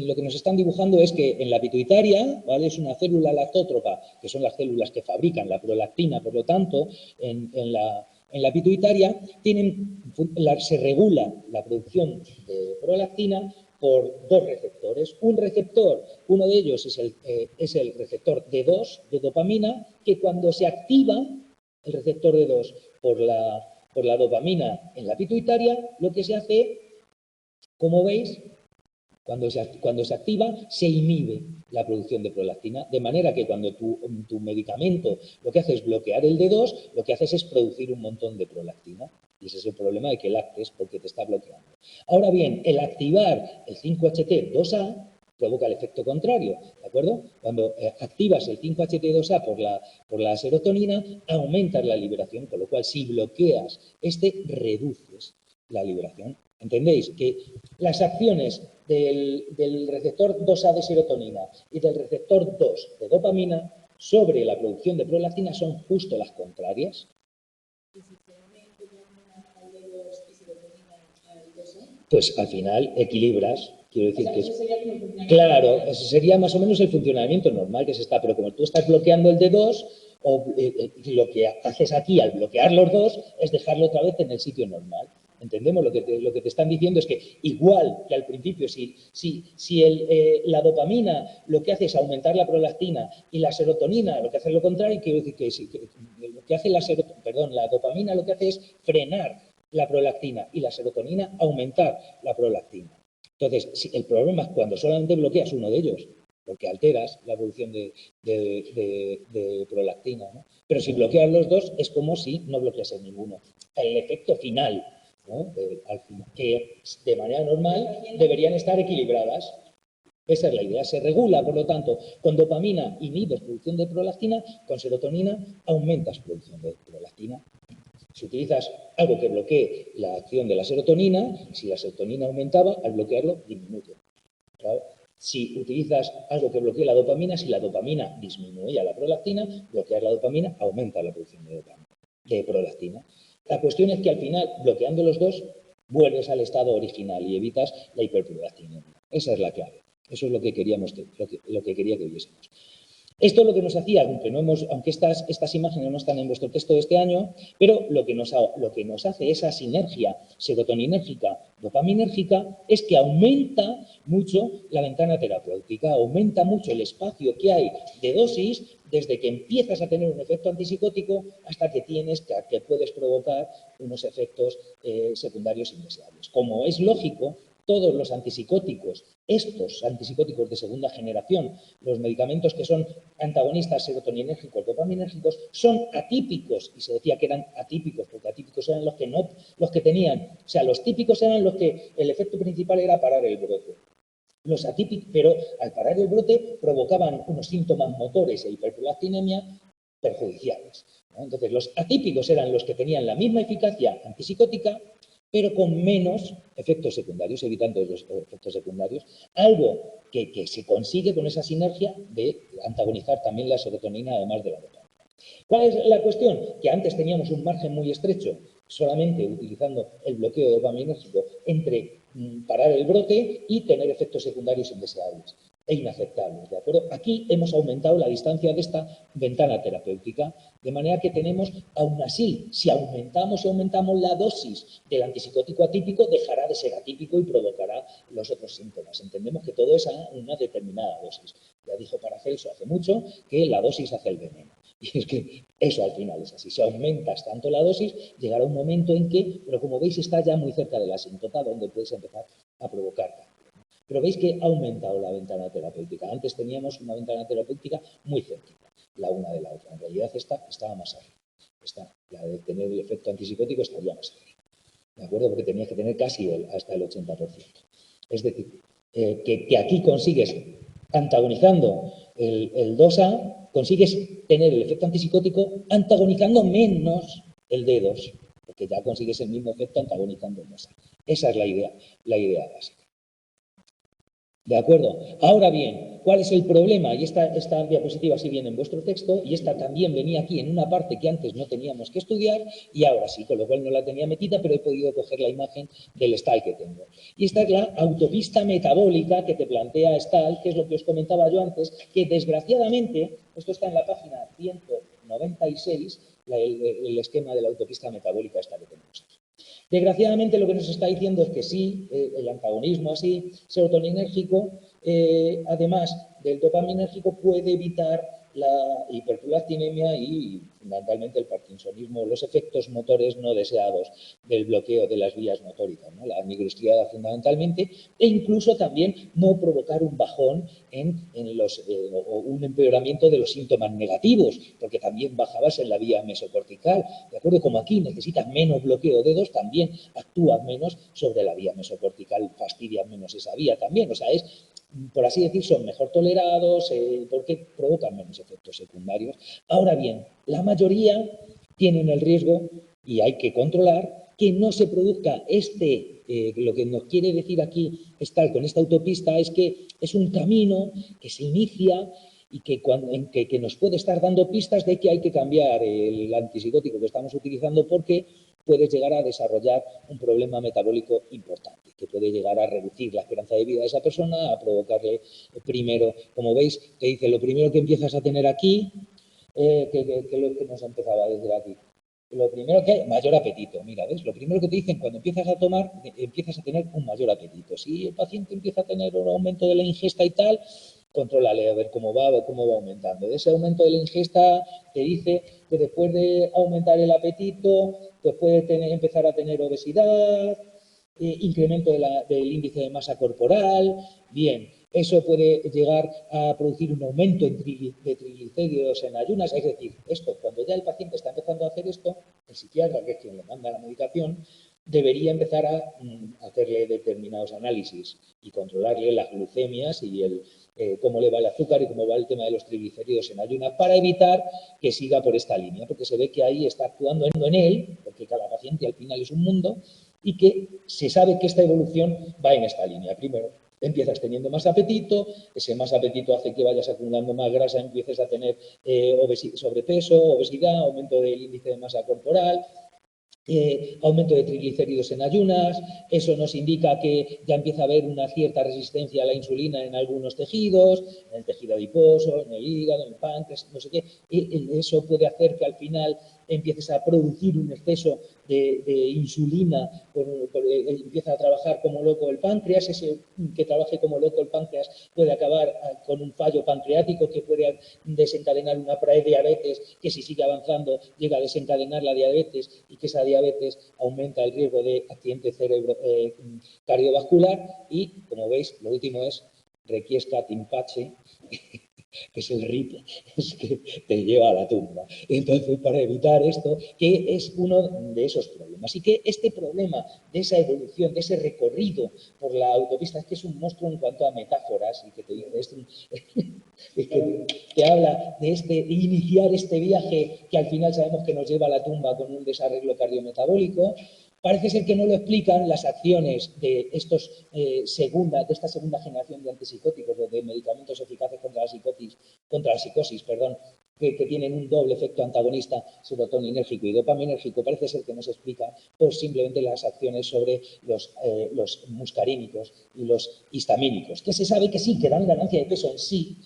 lo que nos están dibujando es que en la pituitaria, ¿vale?, es una célula lactótropa, que son las células que fabrican la prolactina, por lo tanto, en la pituitaria se regula la producción de prolactina por dos receptores. Un receptor, uno de ellos es el receptor D2 de dopamina, que cuando se activa el receptor D2 por la dopamina en la pituitaria, lo que se hace, como veis, Cuando se activa, se inhibe la producción de prolactina, de manera que cuando tu medicamento lo que hace es bloquear el D2, lo que haces es producir un montón de prolactina. Y ese es el problema de que lactes, porque te está bloqueando. Ahora bien, el activar el 5-HT2A provoca el efecto contrario, ¿de acuerdo? Cuando activas el 5-HT2A por la serotonina, aumentas la liberación, con lo cual si bloqueas reduces la liberación. ¿Entendéis? Que las acciones del receptor 2A de serotonina y del receptor 2 de dopamina sobre la producción de prolactina son justo las contrarias. Pues al final equilibras, quiero decir que es... Claro, eso sería más o menos el funcionamiento normal que se está, pero como tú estás bloqueando el D2, lo que haces aquí al bloquear los dos es dejarlo otra vez en el sitio normal. ¿Entendemos? Lo que te están diciendo es que igual que al principio, la dopamina lo que hace es aumentar la prolactina y la serotonina lo que hace es lo contrario, quiero decir que lo que hace la dopamina lo que hace es frenar la prolactina y la serotonina aumentar la prolactina. Entonces, el problema es cuando solamente bloqueas uno de ellos, porque alteras la producción de prolactina, ¿no? Pero si bloqueas los dos, es como si no bloqueases ninguno. El efecto final, ¿no? Que de manera normal deberían estar equilibradas. Esa es la idea. Se regula, por lo tanto, con dopamina inhibes producción de prolactina, con serotonina aumentas producción de prolactina. Si utilizas algo que bloquee la acción de la serotonina, si la serotonina aumentaba, al bloquearlo disminuye. ¿Claro? Si utilizas algo que bloquee la dopamina, si la dopamina disminuía la prolactina, bloquear la dopamina aumenta la producción de prolactina. La cuestión es que al final, bloqueando los dos, vuelves al estado original y evitas la hiperprolactinemia. Esa es la clave. Eso es lo que quería que viésemos. Esto es lo que nos hacía, aunque estas imágenes no están en vuestro texto de este año, pero lo que nos hace esa sinergia serotoninérgica, dopaminérgica, es que aumenta mucho la ventana terapéutica, aumenta mucho el espacio que hay de dosis desde que empiezas a tener un efecto antipsicótico hasta que puedes provocar unos efectos secundarios indeseables. Como es lógico, todos los antipsicóticos, estos antipsicóticos de segunda generación, los medicamentos que son antagonistas serotoninérgicos, dopaminérgicos, son atípicos, y se decía que eran atípicos, porque atípicos eran los que tenían, o sea, los típicos eran los que el efecto principal era parar el brote. Los atípicos, pero al parar el brote provocaban unos síntomas motores e hiperprolactinemia perjudiciales, ¿no? Entonces, los atípicos eran los que tenían la misma eficacia antipsicótica, pero con menos efectos secundarios, evitando los efectos secundarios, algo que se consigue con esa sinergia de antagonizar también la serotonina, además de la dopamina. ¿Cuál es la cuestión? Que antes teníamos un margen muy estrecho, solamente utilizando el bloqueo dopaminérgico, entre parar el brote y tener efectos secundarios indeseables e inaceptables, ¿de acuerdo? Aquí hemos aumentado la distancia de esta ventana terapéutica, de manera que tenemos, aún así, si aumentamos la dosis del antipsicótico atípico, dejará de ser atípico y provocará los otros síntomas. Entendemos que todo es a una determinada dosis. Ya dijo Paracelso hace mucho que la dosis hace el veneno. Y es que eso al final es así. Si aumentas tanto la dosis, llegará un momento en que, pero como veis, está ya muy cerca de la asíntota, donde puedes empezar a provocar cambio. Pero veis que ha aumentado la ventana terapéutica. Antes teníamos una ventana terapéutica muy cerquita, la una de la otra. En realidad esta estaba más arriba. La de tener el efecto antipsicótico estaría más arriba. ¿De acuerdo? Porque tenías que tener casi hasta el 80%. Es decir, que aquí consigues, antagonizando el 2A, consigues tener el efecto antipsicótico antagonizando menos el D2, porque ya consigues el mismo efecto antagonizando el 2A. Esa es la idea básica. ¿De acuerdo? Ahora bien, ¿cuál es el problema? Y esta diapositiva sí viene en vuestro texto, y esta también venía aquí en una parte que antes no teníamos que estudiar, y ahora sí, con lo cual no la tenía metida, pero he podido coger la imagen del Stahl que tengo. Y esta es la autopista metabólica que te plantea Stahl, que es lo que os comentaba yo antes, que desgraciadamente, esto está en la página 196, el esquema de la autopista metabólica esta que tenemos aquí. Desgraciadamente lo que nos está diciendo es que sí, el antagonismo así serotoninérgico, además del dopaminérgico, puede evitar la hiperprolactinemia y fundamentalmente el parkinsonismo, los efectos motores no deseados del bloqueo de las vías motóricas, ¿no? La nigrostriada fundamentalmente, e incluso también no provocar un bajón o un empeoramiento de los síntomas negativos, porque también bajabas en la vía mesocortical, ¿de acuerdo? Como aquí necesitas menos bloqueo de dedos, también actúas menos sobre la vía mesocortical, fastidias menos esa vía también, o sea, por así decir, son mejor tolerados porque provocan menos efectos secundarios. Ahora bien, la mayoría tienen el riesgo, y hay que controlar, que no se produzca lo que nos quiere decir aquí estar con esta autopista es que es un camino que se inicia y que nos puede estar dando pistas de que hay que cambiar el antipsicótico que estamos utilizando porque puedes llegar a desarrollar un problema metabólico importante, que puede llegar a reducir la esperanza de vida de esa persona, a provocarle primero, como veis, te dice, lo primero que empiezas a tener aquí, que lo que nos empezaba desde aquí. Lo primero que hay, mayor apetito. Mira, ¿ves? Lo primero que te dicen cuando empiezas a tomar, empiezas a tener un mayor apetito. Si el paciente empieza a tener un aumento de la ingesta y tal, contrólale a ver cómo va aumentando. De ese aumento de la ingesta te dice que después de aumentar el apetito, pues puede empezar a tener obesidad, incremento del índice de masa corporal. Bien, eso puede llegar a producir un aumento de triglicéridos en ayunas. Es decir, esto, cuando ya el paciente está empezando a hacer esto, el psiquiatra, que es quien le manda la medicación, debería empezar a hacerle determinados análisis y controlarle las glucemias y cómo le va el azúcar y cómo va el tema de los triglicéridos en ayunas para evitar que siga por esta línea, porque se ve que ahí está actuando en él, porque cada paciente al final es un mundo, y que se sabe que esta evolución va en esta línea. Primero, empiezas teniendo más apetito, ese más apetito hace que vayas acumulando más grasa, empieces a tener sobrepeso, obesidad, aumento del índice de masa corporal, aumento de triglicéridos en ayunas. Eso nos indica que ya empieza a haber una cierta resistencia a la insulina en algunos tejidos, en el tejido adiposo, en el hígado, en el páncreas, no sé qué. Y eso puede hacer que al final empieces a producir un exceso de insulina, empieza a trabajar como loco el páncreas, ese que trabaje como loco el páncreas puede acabar con un fallo pancreático que puede desencadenar una prediabetes que si sigue avanzando llega a desencadenar la diabetes y que esa diabetes aumenta el riesgo de accidente cardiovascular y, como veis, lo último es requiescat in pace, que es el RIP, es que te lleva a la tumba. Entonces, para evitar esto, que es uno de esos problemas. Y que este problema de esa evolución, de ese recorrido por la autopista, es que es un monstruo en cuanto a metáforas, y que te dice, es que te habla de iniciar este viaje que al final sabemos que nos lleva a la tumba con un desarreglo cardiometabólico. Parece ser que no lo explican las acciones de esta segunda generación de antipsicóticos, de medicamentos eficaces contra la psicosis, que tienen un doble efecto antagonista serotoninérgico y dopaminérgico. Parece ser que no se explica por simplemente las acciones sobre los muscarínicos y los histamínicos, que se sabe que sí, que dan ganancia de peso en sí,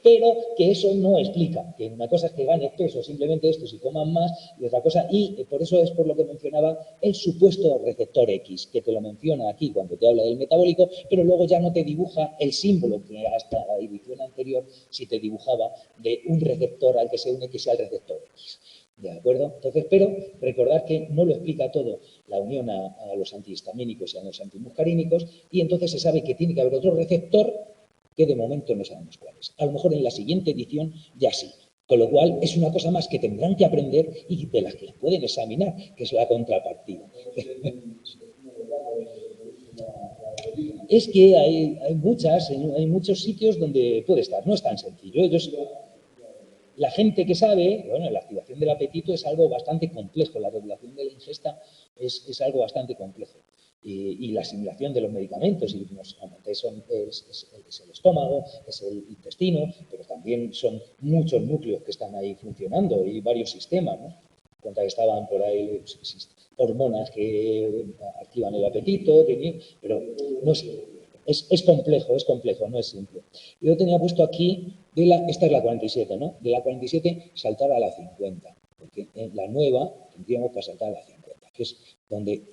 pero que eso no explica, que una cosa es que ganes peso simplemente esto si coman más y otra cosa, y por eso es por lo que mencionaba el supuesto receptor X, que te lo menciona aquí cuando te habla del metabólico, pero luego ya no te dibuja el símbolo que hasta la edición anterior sí te dibujaba de un receptor al que se une que sea el receptor X. ¿De acuerdo? Entonces, pero recordad que no lo explica todo la unión a los antihistamínicos y a los antimuscarínicos, y entonces se sabe que tiene que haber otro receptor que de momento no sabemos cuál es. A lo mejor en la siguiente edición ya sí. Con lo cual es una cosa más que tendrán que aprender y de las que pueden examinar, que es la contrapartida. Es que hay muchos sitios donde puede estar, no es tan sencillo. La gente que sabe, bueno, la activación del apetito es algo bastante complejo, la regulación de la ingesta es algo bastante complejo. Y la asimilación de los medicamentos, y es el estómago, es el intestino, pero también son muchos núcleos que están ahí funcionando y varios sistemas, ¿no? Cuenta que estaban por ahí hormonas que activan el apetito, pero no es complejo, no es simple. Yo tenía puesto aquí, esta es la 47, ¿no? De la 47 saltar a la 50, porque en la nueva tendríamos para saltar a la 50, que es donde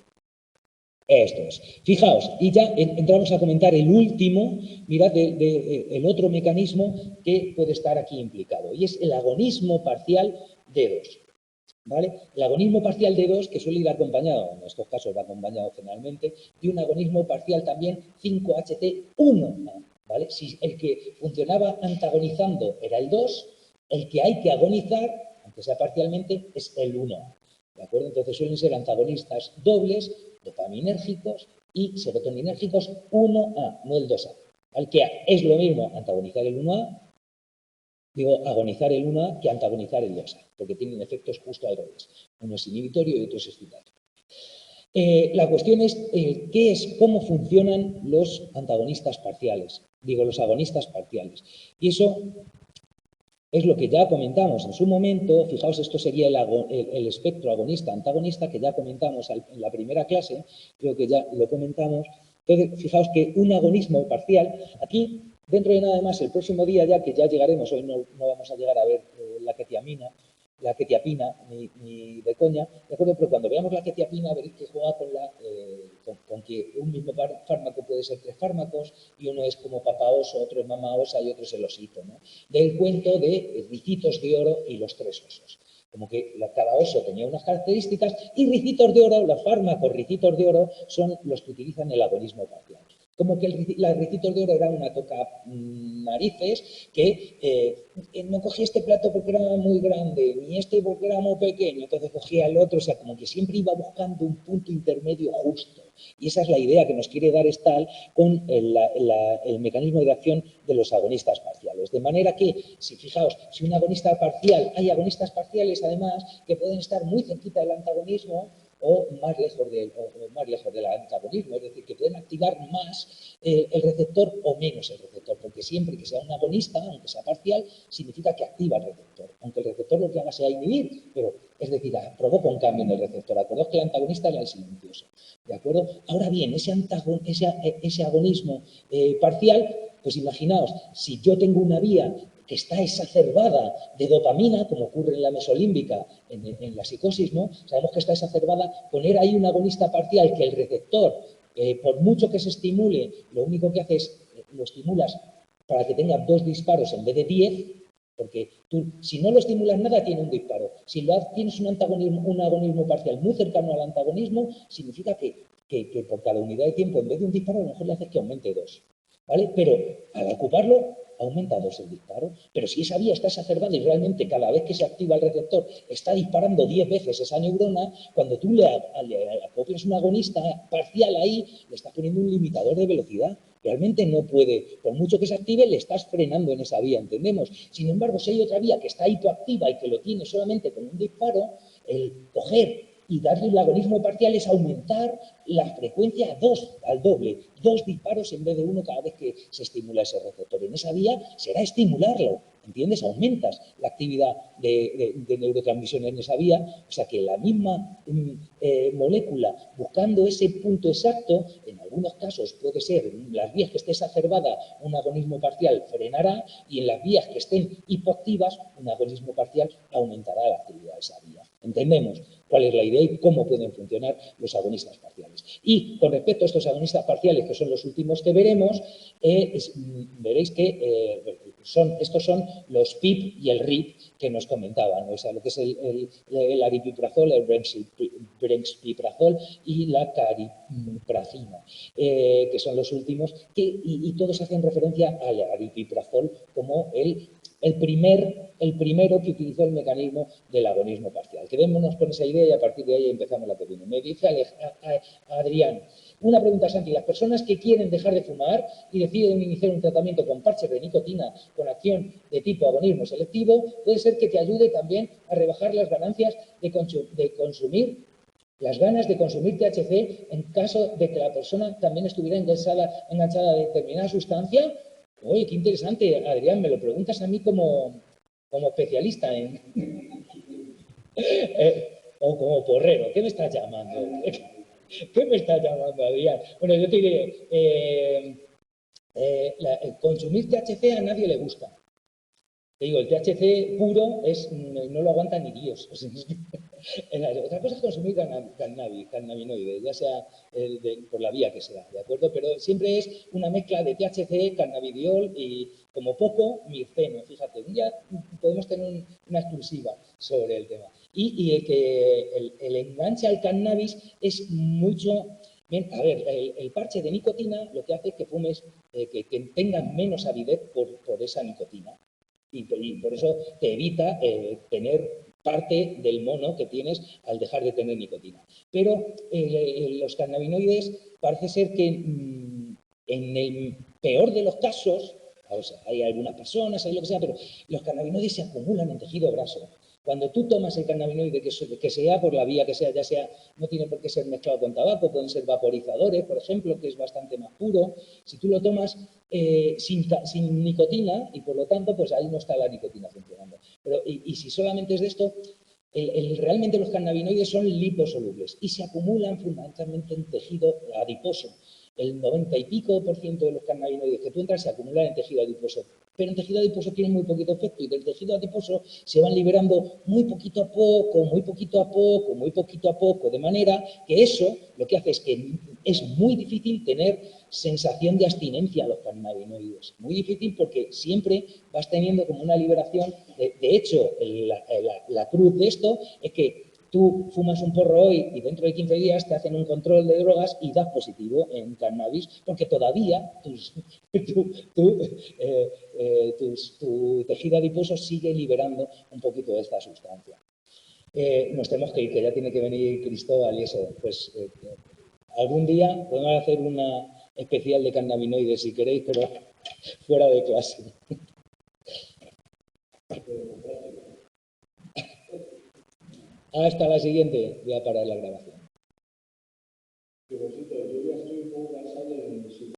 Esto es. Fijaos, y ya entramos a comentar el último, mirad, el otro mecanismo que puede estar aquí implicado, y es el agonismo parcial D2. ¿Vale? El agonismo parcial D2, que suele ir acompañado, en estos casos va acompañado generalmente, de un agonismo parcial también 5HT1A. ¿Vale? Si el que funcionaba antagonizando era el 2, el que hay que agonizar, aunque sea parcialmente, es el 1A. ¿De acuerdo? Entonces suelen ser antagonistas dobles, dopaminérgicos y serotoninérgicos 1A, no el 2A. Al que es lo mismo antagonizar el 1A, digo, agonizar el 1A que antagonizar el 2A, porque tienen efectos justo al revés. Uno es inhibitorio y otro es excitatorio. La cuestión es cómo funcionan los antagonistas parciales, digo, los agonistas parciales. Y eso es lo que ya comentamos en su momento. Fijaos, esto sería el espectro agonista-antagonista que ya comentamos en la primera clase, creo que ya lo comentamos. Entonces, fijaos que un agonismo parcial, aquí, dentro de nada más, el próximo día ya, que ya llegaremos, hoy no vamos a llegar a ver la quetiapina, ni de coña, ¿de acuerdo? Pero cuando veamos la quetiapina, veréis que juega con que un mismo fármaco puede ser 3 fármacos, y uno es como papaoso, otro es mamaosa y otro es el osito, ¿no? Del cuento de Ricitos de Oro y los 3 osos. Como que cada oso tenía unas características, y Ricitos de Oro, los fármacos Ricitos de Oro, son los que utilizan el agonismo parcial. Como que la Ricitos de Oro era una toca narices que no cogía este plato porque era muy grande, ni este porque era muy pequeño, entonces cogía el otro, o sea, como que siempre iba buscando un punto intermedio justo. Y esa es la idea que nos quiere dar Stahl con el mecanismo de acción de los agonistas parciales. De manera que, si fijaos, si un agonista parcial, hay agonistas parciales además que pueden estar muy cerquita del antagonismo, o más lejos del antagonismo, es decir, que pueden activar más el receptor o menos el receptor, porque siempre que sea un agonista, aunque sea parcial, significa que activa el receptor, aunque el receptor lo que haga sea inhibir, pero es decir, provoca un cambio en el receptor. Acordaos que el antagonista era el silencioso, ¿de acuerdo? Ahora bien, ese agonismo parcial, pues imaginaos, si yo tengo una vía que está exacerbada de dopamina, como ocurre en la mesolímbica, en la psicosis, ¿no? Sabemos que está exacerbada, poner ahí un agonista parcial que el receptor, por mucho que se estimule, lo único que hace es, lo estimulas para que tenga 2 disparos en vez de 10, porque tú, si no lo estimulas nada, tiene un disparo. Si tienes un agonismo parcial muy cercano al antagonismo, significa que por cada unidad de tiempo, en vez de un disparo, a lo mejor le haces que aumente 2. ¿Vale? Pero al ocuparlo, aumenta 2 el disparo. Pero si esa vía está exacerbada y realmente cada vez que se activa el receptor está disparando 10 veces esa neurona, cuando tú le acoplas un agonista parcial ahí, le estás poniendo un limitador de velocidad. Realmente no puede, por mucho que se active, le estás frenando en esa vía, ¿entendemos? Sin embargo, si hay otra vía que está hipoactiva y que lo tiene solamente con un disparo, el coger y darle el agonismo parcial es aumentar la frecuencia a 2, al doble, 2 disparos en vez de 1 cada vez que se estimula ese receptor. En esa vía será estimularlo, ¿entiendes? Aumentas la actividad de neurotransmisión en esa vía, o sea que la misma molécula, buscando ese punto exacto, en algunos casos puede ser, en las vías que esté exacerbada, un agonismo parcial frenará, y en las vías que estén hipoactivas, un agonismo parcial aumentará la actividad de esa vía. ¿Entendemos cuál es la idea y cómo pueden funcionar los agonistas parciales? Y con respecto a estos agonistas parciales, que son los últimos que veremos, veréis que estos son los PIP y el RIP que nos comentaban, o sea, lo que es el aripiprazol, el brexpiprazol y la cariprazina, que son los últimos, y todos hacen referencia al aripiprazol como el primero que utilizó el mecanismo del agonismo parcial. Quedémonos con esa idea y a partir de ahí empezamos la que viene. Me dice Adrián, una pregunta, Santi. Las personas que quieren dejar de fumar y deciden iniciar un tratamiento con parches de nicotina con acción de tipo agonismo selectivo, puede ser que te ayude también a rebajar las ganancias de consumir las ganas de consumir THC en caso de que la persona también estuviera enganchada a determinada sustancia. Oye, qué interesante, Adrián, me lo preguntas a mí como especialista en... o como porrero, ¿qué me estás llamando? ¿Qué me estás llamando, Adrián? Bueno, yo te diré, consumir THC a nadie le gusta. Te digo, el THC puro no lo aguanta ni Dios. O sea, otra cosa es consumir cannabinoides, ya sea por la vía que sea, ¿de acuerdo? Pero siempre es una mezcla de THC, cannabidiol y, como poco, mirceno. Fíjate, un día podemos tener una exclusiva sobre el tema. Y el enganche al cannabis es mucho... Bien, a ver, el parche de nicotina lo que hace es que fumes, que tengas menos avidez por esa nicotina. Y por eso te evita tener parte del mono que tienes al dejar de tener nicotina. Pero los cannabinoides parece ser que en el peor de los casos, o sea, hay algunas personas, hay lo que sea, pero los cannabinoides se acumulan en tejido graso. Cuando tú tomas el cannabinoide, que sea por la vía que sea, ya sea, no tiene por qué ser mezclado con tabaco, pueden ser vaporizadores, por ejemplo, que es bastante más puro. Si tú lo tomas sin nicotina, y por lo tanto, pues ahí no está la nicotina funcionando. Pero, y si solamente es de esto, realmente los cannabinoides son liposolubles y se acumulan fundamentalmente en tejido adiposo. El 90 y pico por ciento de los cannabinoides que tú entras se acumulan en tejido adiposo. Pero en tejido adiposo tiene muy poquito efecto y del tejido adiposo se van liberando muy poquito a poco, muy poquito a poco, muy poquito a poco, de manera que eso lo que hace es que es muy difícil tener sensación de abstinencia a los cannabinoides. Muy difícil porque siempre vas teniendo como una liberación. De hecho, la cruz de esto es que tú fumas un porro hoy y dentro de 15 días te hacen un control de drogas y das positivo en cannabis porque todavía tu tejido adiposo sigue liberando un poquito de esta sustancia. Nos tenemos que ir, que ya tiene que venir Cristóbal y eso. Pues algún día podemos hacer una especial de cannabinoides si queréis, pero fuera de clase. Hasta la siguiente. Voy a parar la grabación.